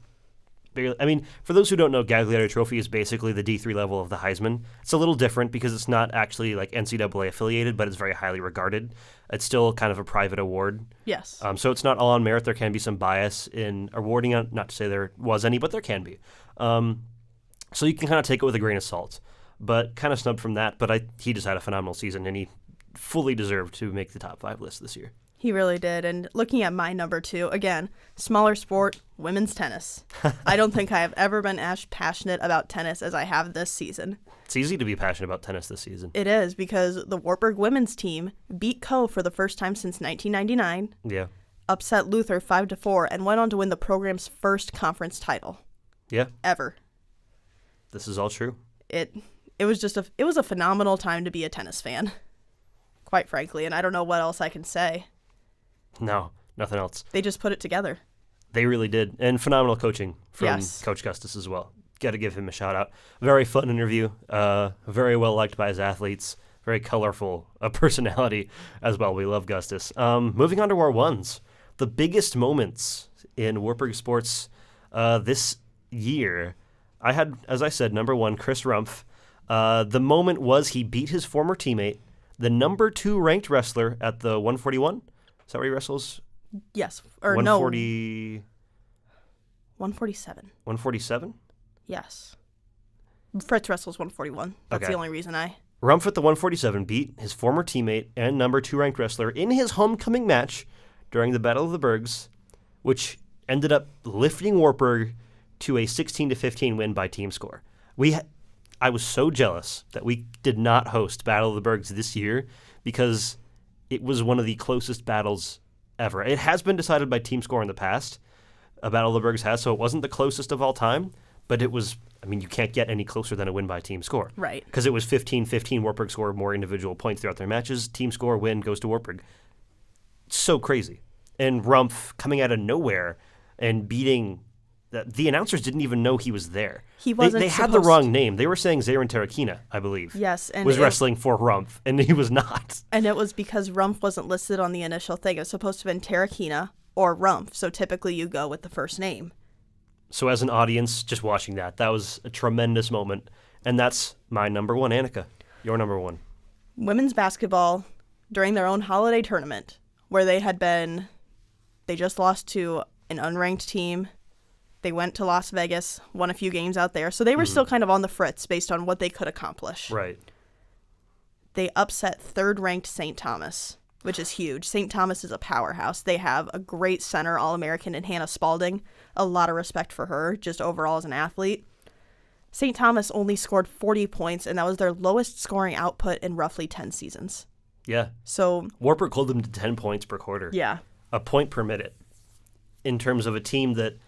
barely. I mean, for those who don't know, Gagliardi Trophy is basically the D3 level of the Heisman. It's a little different because it's not actually like NCAA affiliated, but it's very highly regarded. It's still kind of a private award. Yes. So it's not all on merit. There can be some bias in awarding it. Not to say there was any, but there can be. So you can kind of take it with a grain of salt. But kind of snubbed from that. But he just had a phenomenal season, and he fully deserved to make the top 5 list this year. He really did. And looking at my number 2, again, smaller sport, women's tennis. I don't think I have ever been as passionate about tennis as I have this season. It's easy to be passionate about tennis this season. It is, because the Wartburg women's team beat Co for the first time since 1999. Yeah. Upset Luther 5-4 and went on to win the program's first conference title. Yeah. Ever. This is all true. It was a phenomenal time to be a tennis fan, quite frankly, and I don't know what else I can say. No, nothing else. They just put it together. They really did. And phenomenal coaching from Yes. Coach Custis as well. Got to give him a shout out. Very fun interview. Very well liked by his athletes. Very colorful personality as well. We love Gustis. Moving on to our ones. The biggest moments in Wartburg sports this year. I had, as I said, number 1, Chris Rumpf. The moment was he beat his former teammate, the number 2 ranked wrestler at the 141. Is that where he wrestles? Yes. Or 140... no. 147. 147? Yes. Fritz wrestles 141. That's Okay. the only reason I... Rumpf at the 147 beat his former teammate and number 2 ranked wrestler in his homecoming match during the Battle of the Bergs, which ended up lifting Wartburg to a 16-15 win by team score. I was so jealous that we did not host Battle of the Bergs this year because it was one of the closest battles ever. It has been decided by team score in the past. A Battle of the Bergs has, so it wasn't the closest of all time, but it was, you can't get any closer than a win by team score. Right. Because it was 15-15, Wartburg scored more individual points throughout their matches. Team score, win, goes to Wartburg. So crazy. And Rumpf coming out of nowhere and beating... The announcers didn't even know he was there. He wasn't They had the wrong name. They were saying Zarin Terakina, I believe. Yes. And was wrestling for Rumpf, and he was not. And it was because Rumpf wasn't listed on the initial thing. It was supposed to have been Terakina or Rumpf, so typically you go with the first name. So as an audience, just watching that was a tremendous moment. And that's my number 1, Annika. Your number 1. Women's basketball during their own holiday tournament, where they just lost to an unranked team. They went to Las Vegas, won a few games out there. So they were still kind of on the fritz based on what they could accomplish. Right. They upset third-ranked St. Thomas, which is huge. St. Thomas is a powerhouse. They have a great center, All-American in Hannah Spalding. A lot of respect for her, just overall as an athlete. St. Thomas only scored 40 points, and that was their lowest scoring output in roughly 10 seasons. Yeah. So Wartburg called them to 10 points per quarter. Yeah. A point per minute. In terms of a team that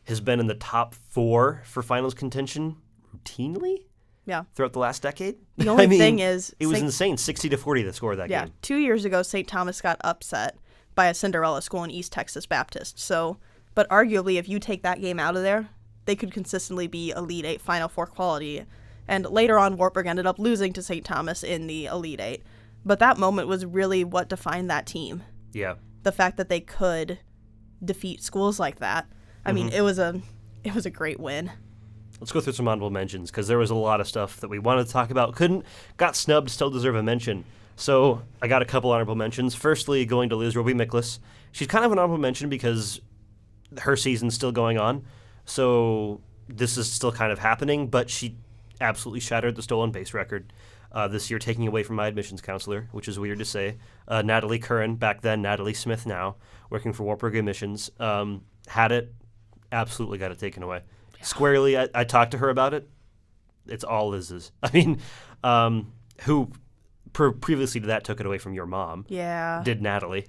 has been in the top 4 for finals contention routinely Yeah. throughout the last decade. The only thing is... It was insane, 60-40 the score of that game. 2 years ago, St. Thomas got upset by a Cinderella school in East Texas Baptist. So, but arguably, if you take that game out of there, they could consistently be Elite 8 Final Four quality. And later on, Wartburg ended up losing to St. Thomas in the Elite 8. But that moment was really what defined that team. Yeah. The fact that they could defeat schools like that. I mean, it was a great win. Let's go through some honorable mentions because there was a lot of stuff that we wanted to talk about. Got snubbed, still deserve a mention. So I got a couple honorable mentions. Firstly, going to Liz Roby Miklas. She's kind of an honorable mention because her season's still going on. So this is still kind of happening, but she absolutely shattered the stolen base record this year, taking away from my admissions counselor, which is weird to say. Natalie Curran, back then, Natalie Smith now, working for Wartburg Admissions, had it. Absolutely got it taken away. Yeah. Squarely, I talked to her about it. It's all Liz's. I mean, who previously to that took it away from your mom. Yeah. Did Natalie.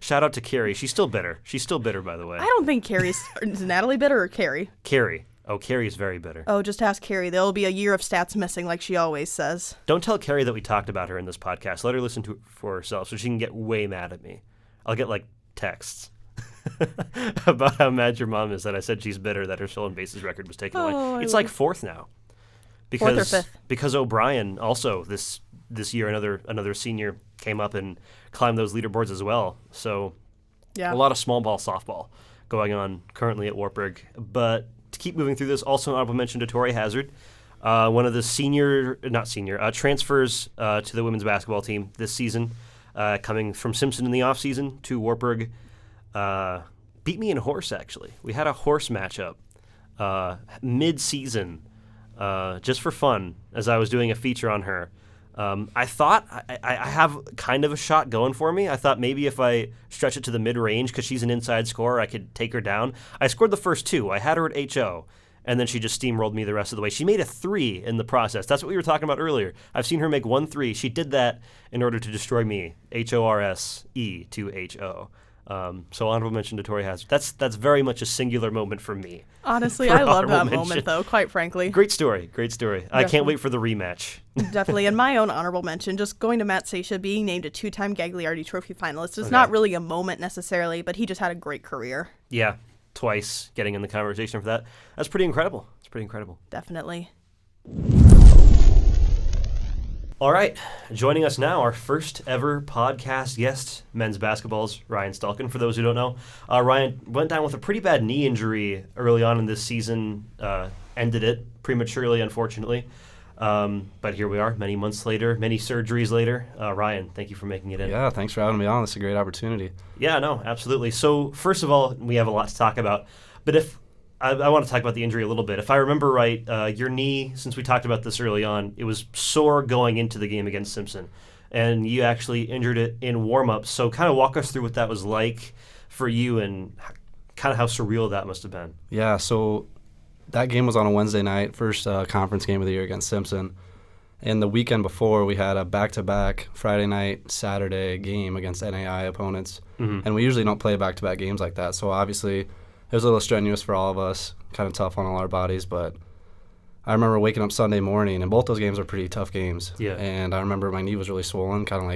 Shout out to Carrie. She's still bitter. She's still bitter, by the way. I don't think Carrie's... Is Natalie bitter or Carrie? Carrie. Oh, Carrie's very bitter. Oh, just ask Carrie. There'll be a year of stats missing like she always says. Don't tell Carrie that we talked about her in this podcast. Let her listen to it for herself so she can get way mad at me. I'll get, texts. about how mad your mom is that I said she's bitter that her stolen bases record was taken away. It's like fourth now. Fourth or fifth. Because O'Brien also this year another senior came up and climbed those leaderboards as well. So Yeah. a lot of small ball softball going on currently at Wartburg. But to keep moving through this, also an honorable mention to Tori Hazard, one of the transfers to the women's basketball team this season, coming from Simpson in the offseason to Wartburg. Beat me in horse, actually. We had a horse matchup mid-season just for fun as I was doing a feature on her. I thought I have kind of a shot going for me. I thought maybe if I stretch it to the mid-range, because she's an inside scorer, I could take her down. I scored the first two. I had her at HO, and then she just steamrolled me the rest of the way. She made a 3 in the process. That's what we were talking about earlier. I've seen her make 1 3. She did that in order to destroy me. HORSE to HO. So honorable mention to Tori Hazard. That's very much a singular moment for me. Honestly, For I love that honorable moment, mention. though, quite frankly. Great story. I can't wait for the rematch. Definitely. And my own honorable mention, just going to Matt Sasha, being named a 2-time Gagliardi Trophy finalist. It's not really a moment necessarily, but he just had a great career. Yeah, twice getting in the conversation for that. That's pretty incredible. Definitely. All right, joining us now, our first ever podcast guest, men's basketball's Ryan Stalkin. For those who don't know, Ryan went down with a pretty bad knee injury early on in this season, ended it prematurely, unfortunately. But here we are, many months later, many surgeries later. Ryan, thank you for making it in. Yeah, thanks for having me on. It's a great opportunity. Yeah, no, absolutely. So first of all, we have a lot to talk about. But if I want to talk about the injury a little bit. If I remember right, your knee, since we talked about this early on, it was sore going into the game against Simpson. And you actually injured it in warm-up. So kind of walk us through what that was like for you and kind of how surreal that must have been. Yeah, so that game was on a Wednesday night, first conference game of the year against Simpson. And the weekend before, we had a back-to-back Friday night, Saturday game against NAI opponents. Mm-hmm. And we usually don't play back-to-back games like that. So obviously it was a little strenuous for all of us, kind of tough on all our bodies, but I remember waking up Sunday morning, and both those games were pretty tough games. Yeah. And I remember my knee was really swollen, kind of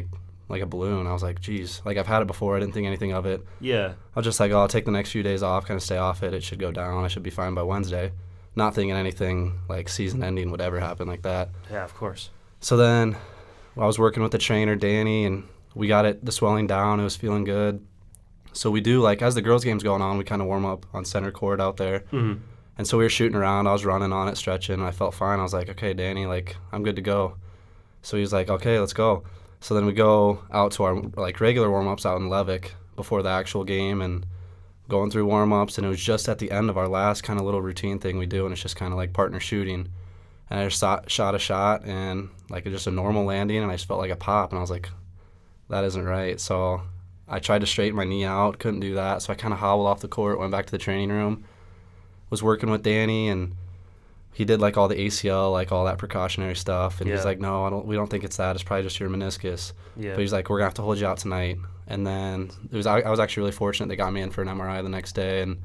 like a balloon. I was like, geez, like I've had it before. I didn't think anything of it. Yeah. I was just like, I'll take the next few days off, kind of stay off it. It should go down. I should be fine by Wednesday. Not thinking anything like season ending would ever happen like that. Yeah, of course. So then I was working with the trainer, Danny, and we got the swelling down. It was feeling good. So we do, like, as the girls' game's going on, we kind of warm up on center court out there. Mm-hmm. And so we were shooting around. I was running on it, stretching, and I felt fine. I was like, okay, Danny, like, I'm good to go. So he was like, okay, let's go. So then we go out to our, like, regular warm-ups out in Levick before the actual game and going through warm-ups. And it was just at the end of our last kind of little routine thing we do, and it's just kind of like partner shooting. And I just shot a shot, and, like, just a normal landing, and I just felt like a pop. And I was like, that isn't right. So I tried to straighten my knee out, couldn't do that, so I kind of hobbled off the court, went back to the training room, was working with Danny, and he did like all the ACL, like all that precautionary stuff, and he's like, no, we don't think it's that, it's probably just your meniscus. Yeah. But he's like, we're gonna have to hold you out tonight. And then I was actually really fortunate they got me in for an MRI the next day, and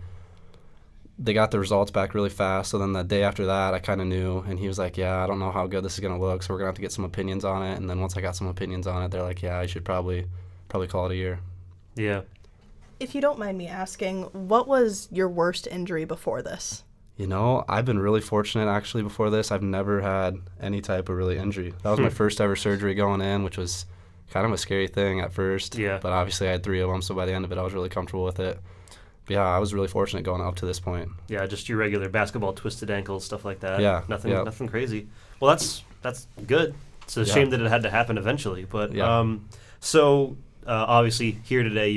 they got the results back really fast. So then the day after that, I kind of knew, and he was like, yeah, I don't know how good this is gonna look, so we're gonna have to get some opinions on it. And then once I got some opinions on it, they're like, yeah, I should probably call it a year. Yeah. If you don't mind me asking, what was your worst injury before this? You know, I've been really fortunate actually before this. I've never had any type of really injury. That was my first ever surgery going in, which was kind of a scary thing at first. Yeah. But obviously I had 3 of them, so by the end of it I was really comfortable with it. But yeah, I was really fortunate going up to this point. Yeah, just your regular basketball twisted ankles, stuff like that. Yeah. Nothing crazy. Well, that's good. It's a shame that it had to happen eventually. But so obviously here today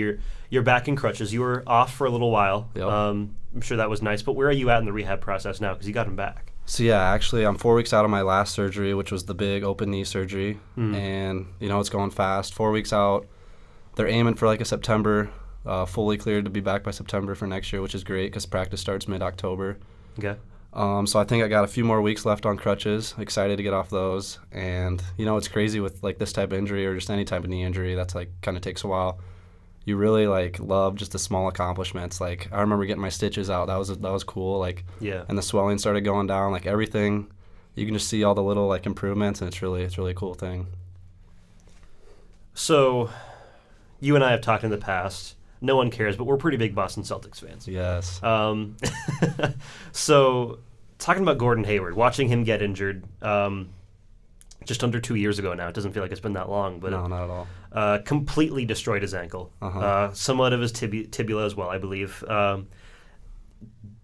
you're back in crutches. You were off for a little while. Yep. I'm sure that was nice. But where are you at in the rehab process now? Because you got him back. So yeah, actually I'm 4 weeks out of my last surgery, which was the big open knee surgery. And, you know, it's going fast. 4 weeks out. They're aiming for like a September, fully cleared to be back by September for next year, which is great because practice starts mid-October. Okay. So I think I got a few more weeks left on crutches. Excited to get off those. And, you know, it's crazy with, like, this type of injury or just any type of knee injury that's, like, kind of takes a while. You really, like, love just the small accomplishments. Like, I remember getting my stitches out. That was cool. Like, yeah. And the swelling started going down. Like, everything, you can just see all the little, like, improvements, and it's really a cool thing. So you and I have talked in the past No one cares, but we're pretty big Boston Celtics fans. Yes. So, talking about Gordon Hayward, watching him get injured just under 2 years ago now. It doesn't feel like it's been that long, but No, not at all. completely destroyed his ankle. Somewhat of his tibia as well, I believe.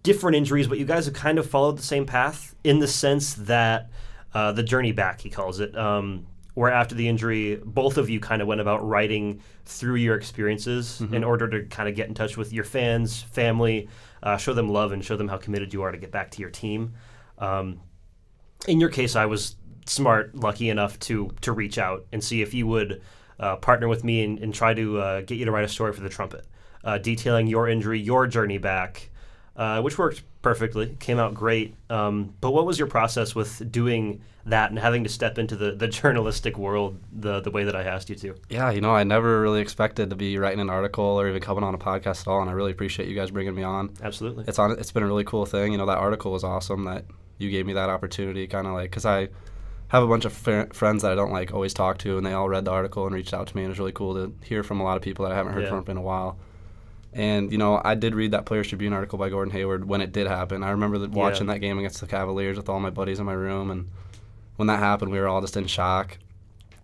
Different injuries, but you guys have kind of followed the same path in the sense that the journey back, he calls it, where after the injury, both of you kind of went about writing through your experiences in order to kind of get in touch with your fans, family, show them love, and show them how committed you are to get back to your team. In your case, I was smart, lucky enough to reach out and see if you would partner with me and try to get you to write a story for The Trumpet, detailing your injury, your journey back, which worked perfectly, came out great. But what was your process with doing that and having to step into the journalistic world the way that I asked you to? Yeah, I never really expected to be writing an article or even coming on a podcast at all, and I really appreciate you guys bringing me on. Absolutely. It's been a really cool thing. That article was awesome that you gave me that opportunity, kind of like, because I have a bunch of friends that I don't always talk to, and they all read the article and reached out to me, and it was really cool to hear from a lot of people that I haven't heard from in a while. And, I did read that Players Tribune article by Gordon Hayward when it did happen. I remember watching that game against the Cavaliers with all my buddies in my room, and when that happened, we were all just in shock.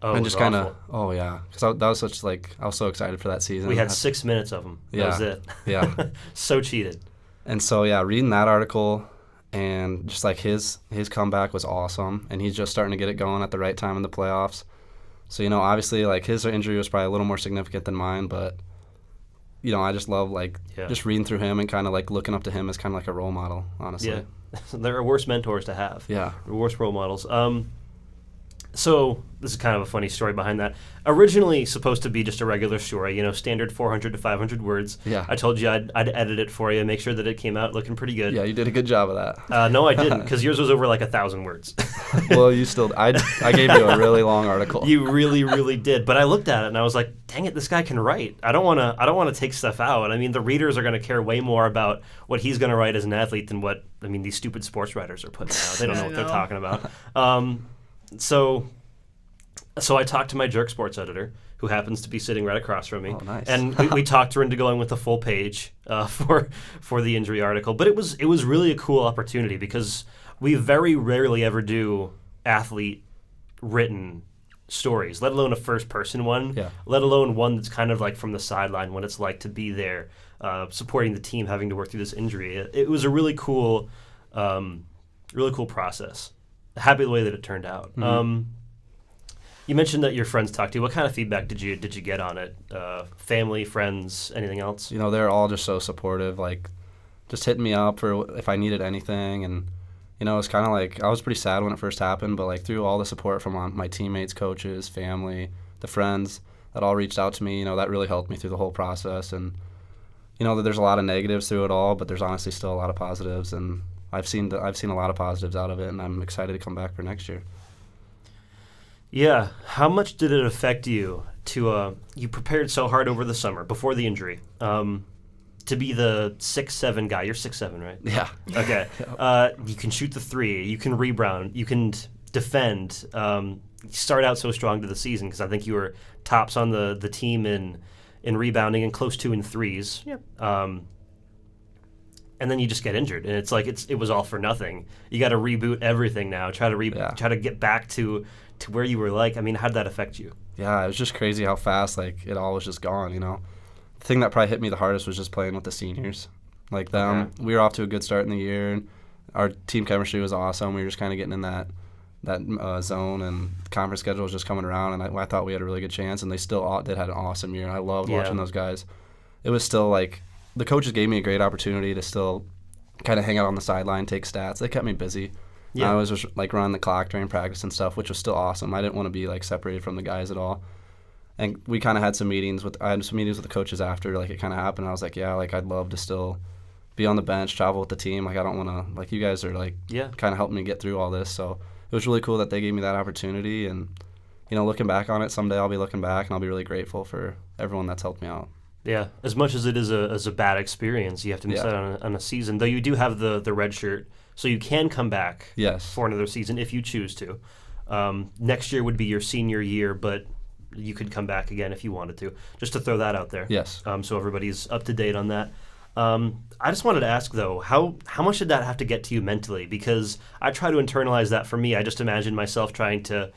Oh, and it just was kind of, awful. because that was such, I was so excited for that season. We had 6 minutes of them. That was it. Yeah. So cheated. And so, reading that article and just his comeback was awesome, and he's just starting to get it going at the right time in the playoffs. So, obviously, his injury was probably a little more significant than mine, but I just love just reading through him and kind of looking up to him as kind of like a role model, honestly. Yeah, there are worse mentors to have. Yeah, worse role models. So this is kind of a funny story behind that. Originally supposed to be just a regular story, standard 400 to 500 words. Yeah. I told you I'd edit it for you, make sure that it came out looking pretty good. Yeah, you did a good job of that. No, I didn't, because yours was over 1,000 words. Well, I gave you a really long article. You really, really did. But I looked at it and I was like, dang it, this guy can write. I don't want to take stuff out. I mean, the readers are going to care way more about what he's going to write as an athlete than what these stupid sports writers are putting out. They don't know what they're talking about. So I talked to my Jerk Sports editor, who happens to be sitting right across from me. Oh, nice. And we talked her into going with the full page for the injury article. But it was really a cool opportunity because we very rarely ever do athlete written stories, let alone a first person one, let alone one that's kind of from the sideline, what it's like to be there, supporting the team, having to work through this injury. It was a really cool process. Happy the way that it turned out. Mm-hmm. You mentioned that your friends talked to you. What kind of feedback did you get on it? Family, friends, anything else? They're all just so supportive, just hitting me up for if I needed anything. And, it's kind of I was pretty sad when it first happened, but through all the support from my teammates, coaches, family, the friends that all reached out to me, that really helped me through the whole process. And, that there's a lot of negatives through it all, but there's honestly still a lot of positives. And I've seen a lot of positives out of it, and I'm excited to come back for next year. Yeah. How much did it affect you you prepared so hard over the summer before the injury to be the 6'7" guy? You're 6'7", right? Yeah. Okay. You can shoot the three. You can rebound. You can defend. You start out so strong to the season because I think you were tops on the team in rebounding and close to in threes. Yep. And then you just get injured, and it's it was all for nothing. You got to reboot everything now. Try to get back to where you were. I mean, how did that affect you? Yeah, it was just crazy how fast it all was just gone. The thing that probably hit me the hardest was just playing with the seniors. We were off to a good start in the year, and our team chemistry was awesome. We were just kind of getting in that zone, and the conference schedule was just coming around, and I thought we had a really good chance, and they still did have an awesome year. I loved watching those guys. It was still the coaches gave me a great opportunity to still kind of hang out on the sideline, take stats. They kept me busy. Yeah. I was just running the clock during practice and stuff, which was still awesome. I didn't want to be separated from the guys at all. And we kind of had some meetings with the coaches after it kind of happened. I was I'd love to still be on the bench, travel with the team. I don't want to you guys are kind of helping me get through all this. So it was really cool that they gave me that opportunity. And looking back on it, someday I'll be looking back and I'll be really grateful for everyone that's helped me out. Yeah, as much as it is a bad experience, you have to miss out on a season. Though you do have the red shirt, so you can come back for another season if you choose to. Next year would be your senior year, but you could come back again if you wanted to. Just to throw that out there. Yes. So everybody's up to date on that. I just wanted to ask, though, how much did that have to get to you mentally? Because I try to internalize that for me. I just imagine myself trying to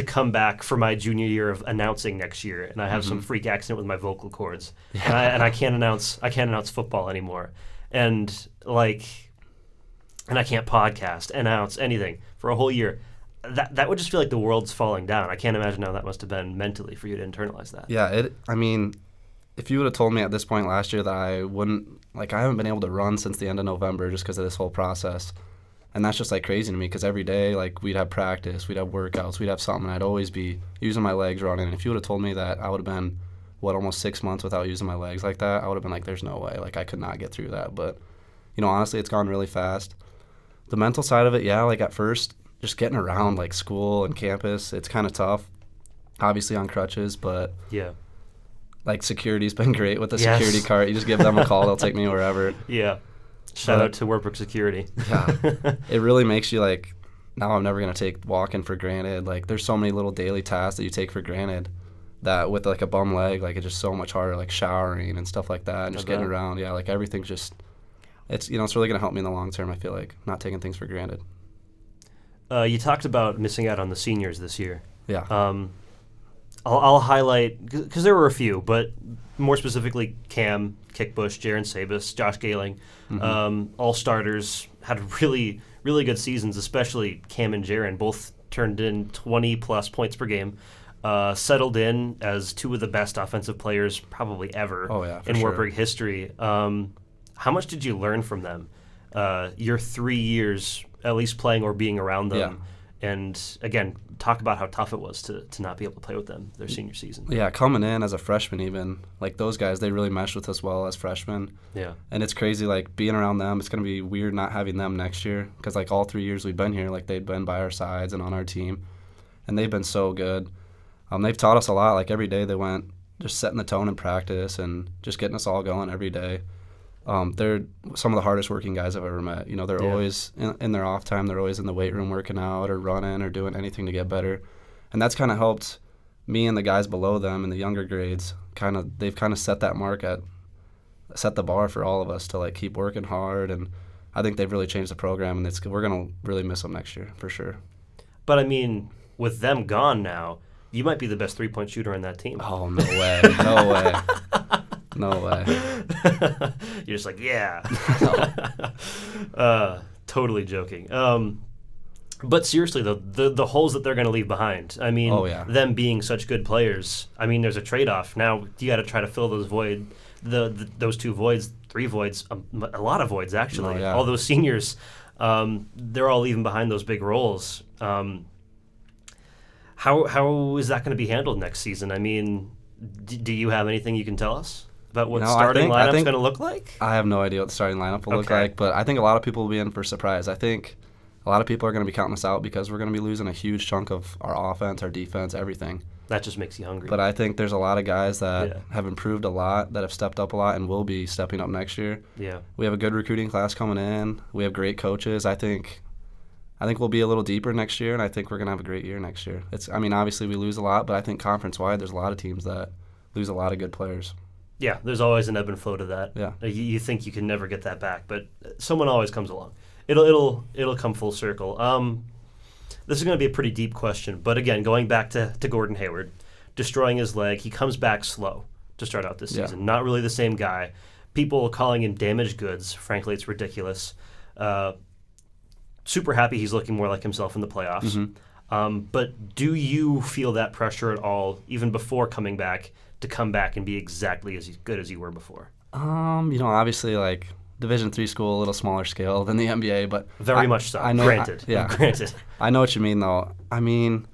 come back for my junior year of announcing next year, and I have some freak accident with my vocal cords, and I can't announce football anymore, and I can't podcast, announce anything for a whole year. That would just feel like the world's falling down. I can't imagine how that must have been mentally for you to internalize that. Yeah, I mean, if you would have told me at this point last year that I haven't been able to run since the end of November just because of this whole process. And that's just crazy to me because every day we'd have practice, we'd have workouts, we'd have something. I'd always be using my legs running. And if you would have told me that I would have been, almost 6 months without using my legs like that, I would have been like, there's no way. I could not get through that. But, honestly, it's gone really fast. The mental side of it, yeah, at first, just getting around school and campus, it's kind of tough. Obviously on crutches, but yeah. Security's been great with the security card. You just give them a call, they'll take me wherever. Yeah. Shout out to Wartburg Security. Yeah. It really makes you now I'm never going to take walking for granted. There's so many little daily tasks that you take for granted that with a bum leg, it's just so much harder, showering and stuff like that and just getting around. Yeah, everything's just, it's really going to help me in the long term, I feel like, not taking things for granted. You talked about missing out on the seniors this year. Yeah. I'll highlight, because there were a few, but more specifically Cam, Kickbush, Jaron Sabus, Josh Gailing, all starters, had really, really good seasons, especially Cam and Jaron. Both turned in 20-plus points per game, settled in as two of the best offensive players probably ever in Wartburg history. How much did you learn from them? Your 3 years, at least playing or being around them. Yeah. And, again, talk about how tough it was to not be able to play with them their senior season. Yeah, coming in as a freshman even, those guys, they really meshed with us well as freshmen. Yeah. And it's crazy, being around them, it's going to be weird not having them next year because, all 3 years we've been here, they'd been by our sides and on our team. And they've been so good. They've taught us a lot. Every day they went just setting the tone in practice and just getting us all going every day. They're some of the hardest working guys I've ever met. They're always in their off time. They're always in the weight room working out or running or doing anything to get better. And that's kind of helped me and the guys below them in the younger grades. They've set that mark set the bar for all of us to keep working hard. And I think they've really changed the program. And we're going to really miss them next year for sure. But, I mean, with them gone now, you might be the best three-point shooter on that team. Oh, no way. No way. No way. You're just yeah. Totally joking. But seriously, though, the holes that they're going to leave behind, I mean, them being such good players, I mean, there's a trade-off. Now you got to try to fill those those 2 voids, 3 voids, a lot of voids, actually. All those seniors, they're all leaving behind those big roles. How is that going to be handled next season? I mean, do you have anything you can tell us about what starting lineup's going to look like? I have no idea what the starting lineup will look like, but I think a lot of people will be in for a surprise. I think a lot of people are going to be counting us out because we're going to be losing a huge chunk of our offense, our defense, everything. That just makes you hungry. But I think there's a lot of guys that have improved a lot, that have stepped up a lot, and will be stepping up next year. Yeah. We have a good recruiting class coming in. We have great coaches. I think we'll be a little deeper next year, and I think we're going to have a great year next year. Obviously we lose a lot, but I think conference-wide there's a lot of teams that lose a lot of good players. Yeah, there's always an ebb and flow to that. Yeah. You think you can never get that back, but someone always comes along. It'll come full circle. This is going to be a pretty deep question, but again, going back to Gordon Hayward, destroying his leg, he comes back slow to start out this season. Not really the same guy. People calling him damaged goods. Frankly, it's ridiculous. Super happy he's looking more like himself in the playoffs. But do you feel that pressure at all, even before coming back, to come back and be exactly as good as you were before? Obviously, Division III school, a little smaller scale than the NBA, but very much so. I know, granted. Granted. I know what you mean, though. I mean,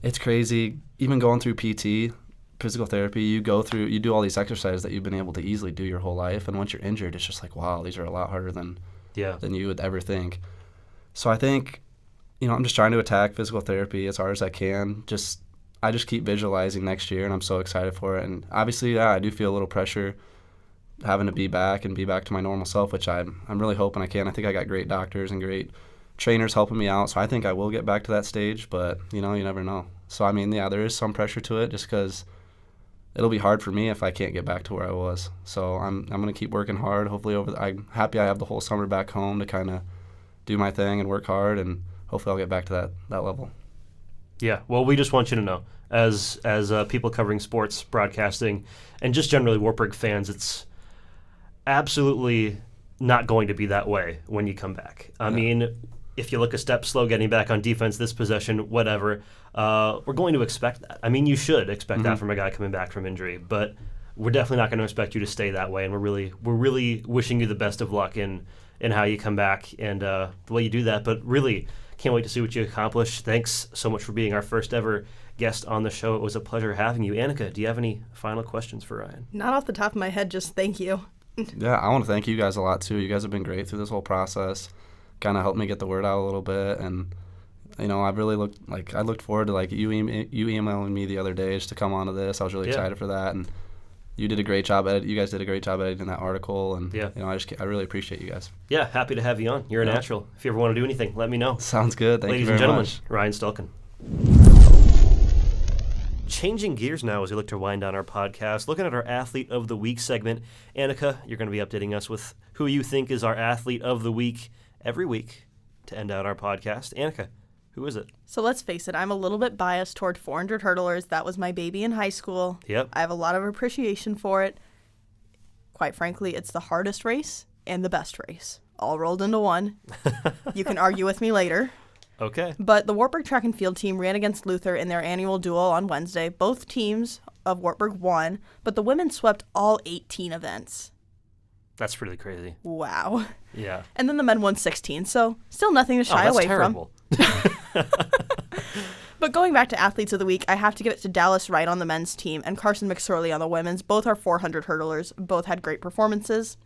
it's crazy. Even going through PT, physical therapy, you do all these exercises that you've been able to easily do your whole life, and once you're injured, it's just wow, these are a lot harder than you would ever think. So I think, I'm just trying to attack physical therapy as hard as I can. I just keep visualizing next year, and I'm so excited for it. And obviously, I do feel a little pressure having to be back to my normal self, which I'm really hoping I can. I think I got great doctors and great trainer's helping me out, so I think I will get back to that stage, but, you never know. So, I mean, yeah, there is some pressure to it just because it'll be hard for me if I can't get back to where I was. So I'm going to keep working hard. Hopefully I'm happy I have the whole summer back home to kind of do my thing and work hard, and hopefully I'll get back to that level. Yeah, well, we just want you to know, as people covering sports broadcasting and just generally Wartburg fans, it's absolutely not going to be that way when you come back. I mean, if you look a step slow getting back on defense this possession, whatever, we're going to expect that. I mean, you should expect that from a guy coming back from injury, but we're definitely not going to expect you to stay that way, and we're really wishing you the best of luck in how you come back and the way you do that. But really, can't wait to see what you accomplish. Thanks so much for being our first ever guest on the show. It was a pleasure having you. Annika, do you have any final questions for Ryan? Not off the top of my head, just thank you. Yeah, I want to thank you guys a lot, too. You guys have been great through this whole process, kind of helped me get the word out a little bit, and I really looked forward to you emailing me the other day just to come onto this. I was really excited for that, and you did a great job. You guys did a great job editing that article, and I really appreciate you guys. Yeah, happy to have you on. You're a natural. If you ever want to do anything, let me know. Sounds good. Thank you very very much. Ladies and gentlemen, Ryan Stulken. Changing gears now as we look to wind down our podcast, looking at our Athlete of the Week segment. Annika, you're going to be updating us with who you think is our Athlete of the Week every week to end out our podcast. Annika, who is it? So let's face it, I'm a little bit biased toward 400 hurdlers. That was my baby in high school. Yep. I have a lot of appreciation for it. Quite frankly, it's the hardest race and the best race, all rolled into one. You can argue with me later. Okay. But the Wartburg track and field team ran against Luther in their annual duel on Wednesday. Both teams of Wartburg won, but the women swept all 18 events. That's really crazy. Wow. Yeah. And then the men won 16, so still nothing to shy away terrible. from. But going back to Athletes of the Week, I have to give it to Dallas Wright on the men's team and Carson McSorley on the women's. Both are 400 hurdlers. Both had great performances.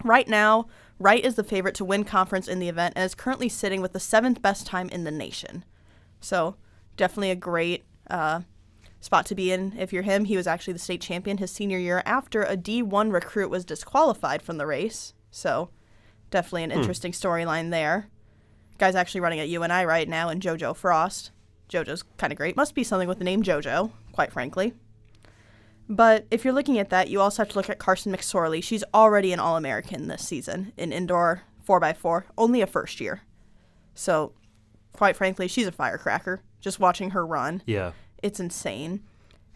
Right now, Wright is the favorite to win conference in the event and is currently sitting with the 7th best time in the nation. So definitely a great spot to be in if you're him. He was actually the state champion his senior year after a D1 recruit was disqualified from the race. So definitely an interesting storyline there. Guy's actually running at UNI right now, and JoJo Frost. JoJo's kind of great. Must be something with the name JoJo, quite frankly. But if you're looking at that, you also have to look at Carson McSorley. She's already an All-American this season in indoor 4x4, only a first year. So, quite frankly, she's a firecracker. Just watching her run. Yeah. It's insane.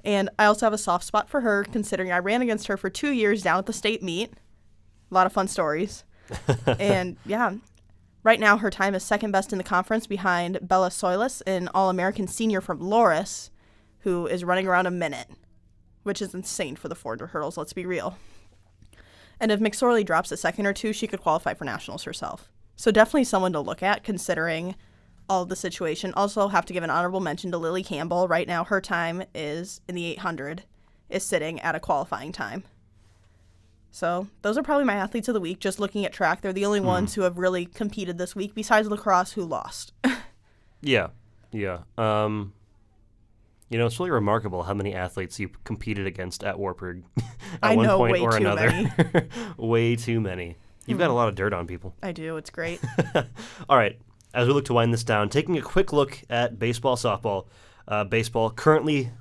And I also have a soft spot for her, considering I ran against her for 2 years down at the state meet. A lot of fun stories. And, yeah, right now her time is second best in the conference behind Bella Soilis, an All-American senior from Loris, who is running around a minute, which is insane for the 400 hurdles, let's be real. And if McSorley drops a second or two, she could qualify for nationals herself. So definitely someone to look at, considering all of the situation. Also have to give an honorable mention to Lily Campbell. Right now her time is in the 800, is sitting at a qualifying time. So those are probably my Athletes of the Week. Just looking at track, they're the only ones who have really competed this week, besides lacrosse, who lost. Yeah. It's really remarkable how many athletes you competed against at Wartburg at one point or another. Way too many. You've got a lot of dirt on people. I do. It's great. All right. As we look to wind this down, taking a quick look at baseball, softball. Baseball currently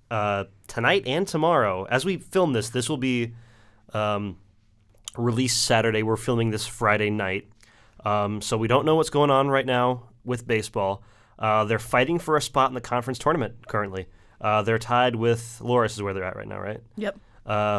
tonight and tomorrow. As we film this will be released Saturday. We're filming this Friday night. So we don't know what's going on right now with baseball. They're fighting for a spot in the conference tournament currently. They're tied with Loris is where they're at right now, right? Yep.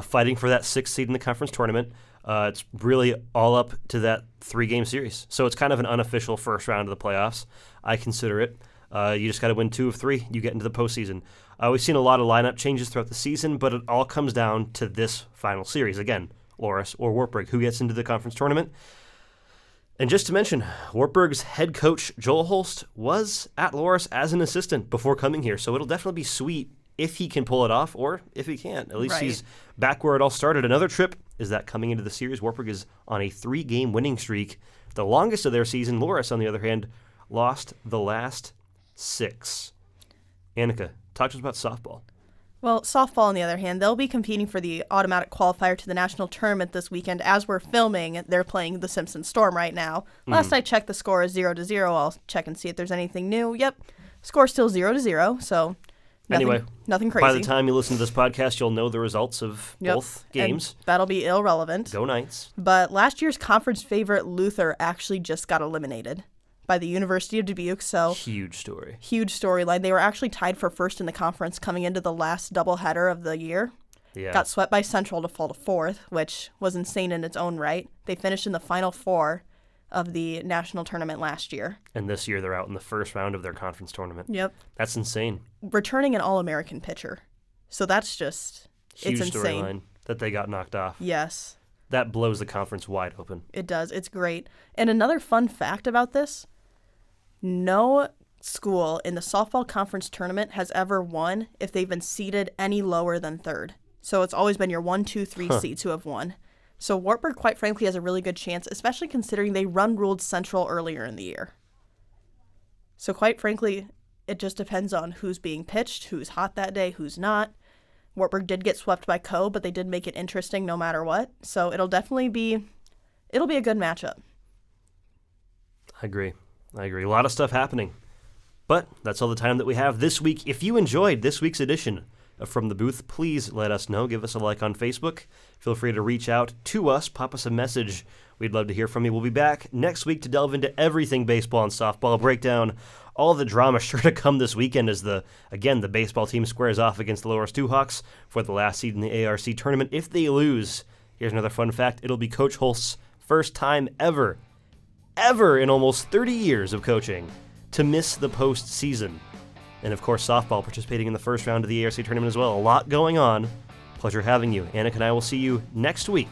Fighting for that 6th seed in the conference tournament. It's really all up to that 3-game series. So it's kind of an unofficial first round of the playoffs. I consider it. You just got to win 2 of 3. You get into the postseason. We've seen a lot of lineup changes throughout the season, but it all comes down to this final series. Again, Loris or Wartburg, who gets into the conference tournament. And just to mention, Wartburg's head coach, Joel Holst, was at Loris as an assistant before coming here, so it'll definitely be sweet if he can pull it off, or if he can't. At least he's back where it all started. Another trip is that coming into the series, Wartburg is on a 3-game winning streak, the longest of their season. Loris, on the other hand, lost the last 6. Annika, talk to us about softball. Well, softball, on the other hand, they'll be competing for the automatic qualifier to the national tournament this weekend. As we're filming, they're playing the Simpson Storm right now. Last I checked, the score is 0-0. I'll check and see if there's anything new. Yep, score's still 0-0, so nothing crazy. By the time you listen to this podcast, you'll know the results of both games. And that'll be irrelevant. Go Knights. But last year's conference favorite, Luther, actually just got eliminated by the University of Dubuque, so huge story. Huge storyline. They were actually tied for first in the conference coming into the last doubleheader of the year. Yeah. Got swept by Central to fall to fourth, which was insane in its own right. They finished in the Final Four of the national tournament last year. And this year they're out in the first round of their conference tournament. Yep. That's insane. Returning an All-American pitcher. So that's just, huge it's insane. Storyline that they got knocked off. Yes. That blows the conference wide open. It does. It's great. And another fun fact about this, no school in the softball conference tournament has ever won if they've been seeded any lower than third. So it's always been your 1, 2, 3 seeds who have won. So Wartburg, quite frankly, has a really good chance, especially considering they ruled Central earlier in the year. So quite frankly, it just depends on who's being pitched, who's hot that day, who's not. Wartburg did get swept by Co, but they did make it interesting no matter what. So it'll be a good matchup. I agree. A lot of stuff happening. But that's all the time that we have this week. If you enjoyed this week's edition of From the Booth, please let us know. Give us a like on Facebook. Feel free to reach out to us. Pop us a message. We'd love to hear from you. We'll be back next week to delve into everything baseball and softball. Break down all the drama sure to come this weekend as the baseball team squares off against the Loras 2 Hawks for the last seed in the ARC tournament. If they lose, here's another fun fact. It'll be Coach Holst's first time ever in almost 30 years of coaching to miss the postseason. And of course, softball participating in the first round of the ARC tournament as well. A lot going on. Pleasure having you. Annika and I will see you next week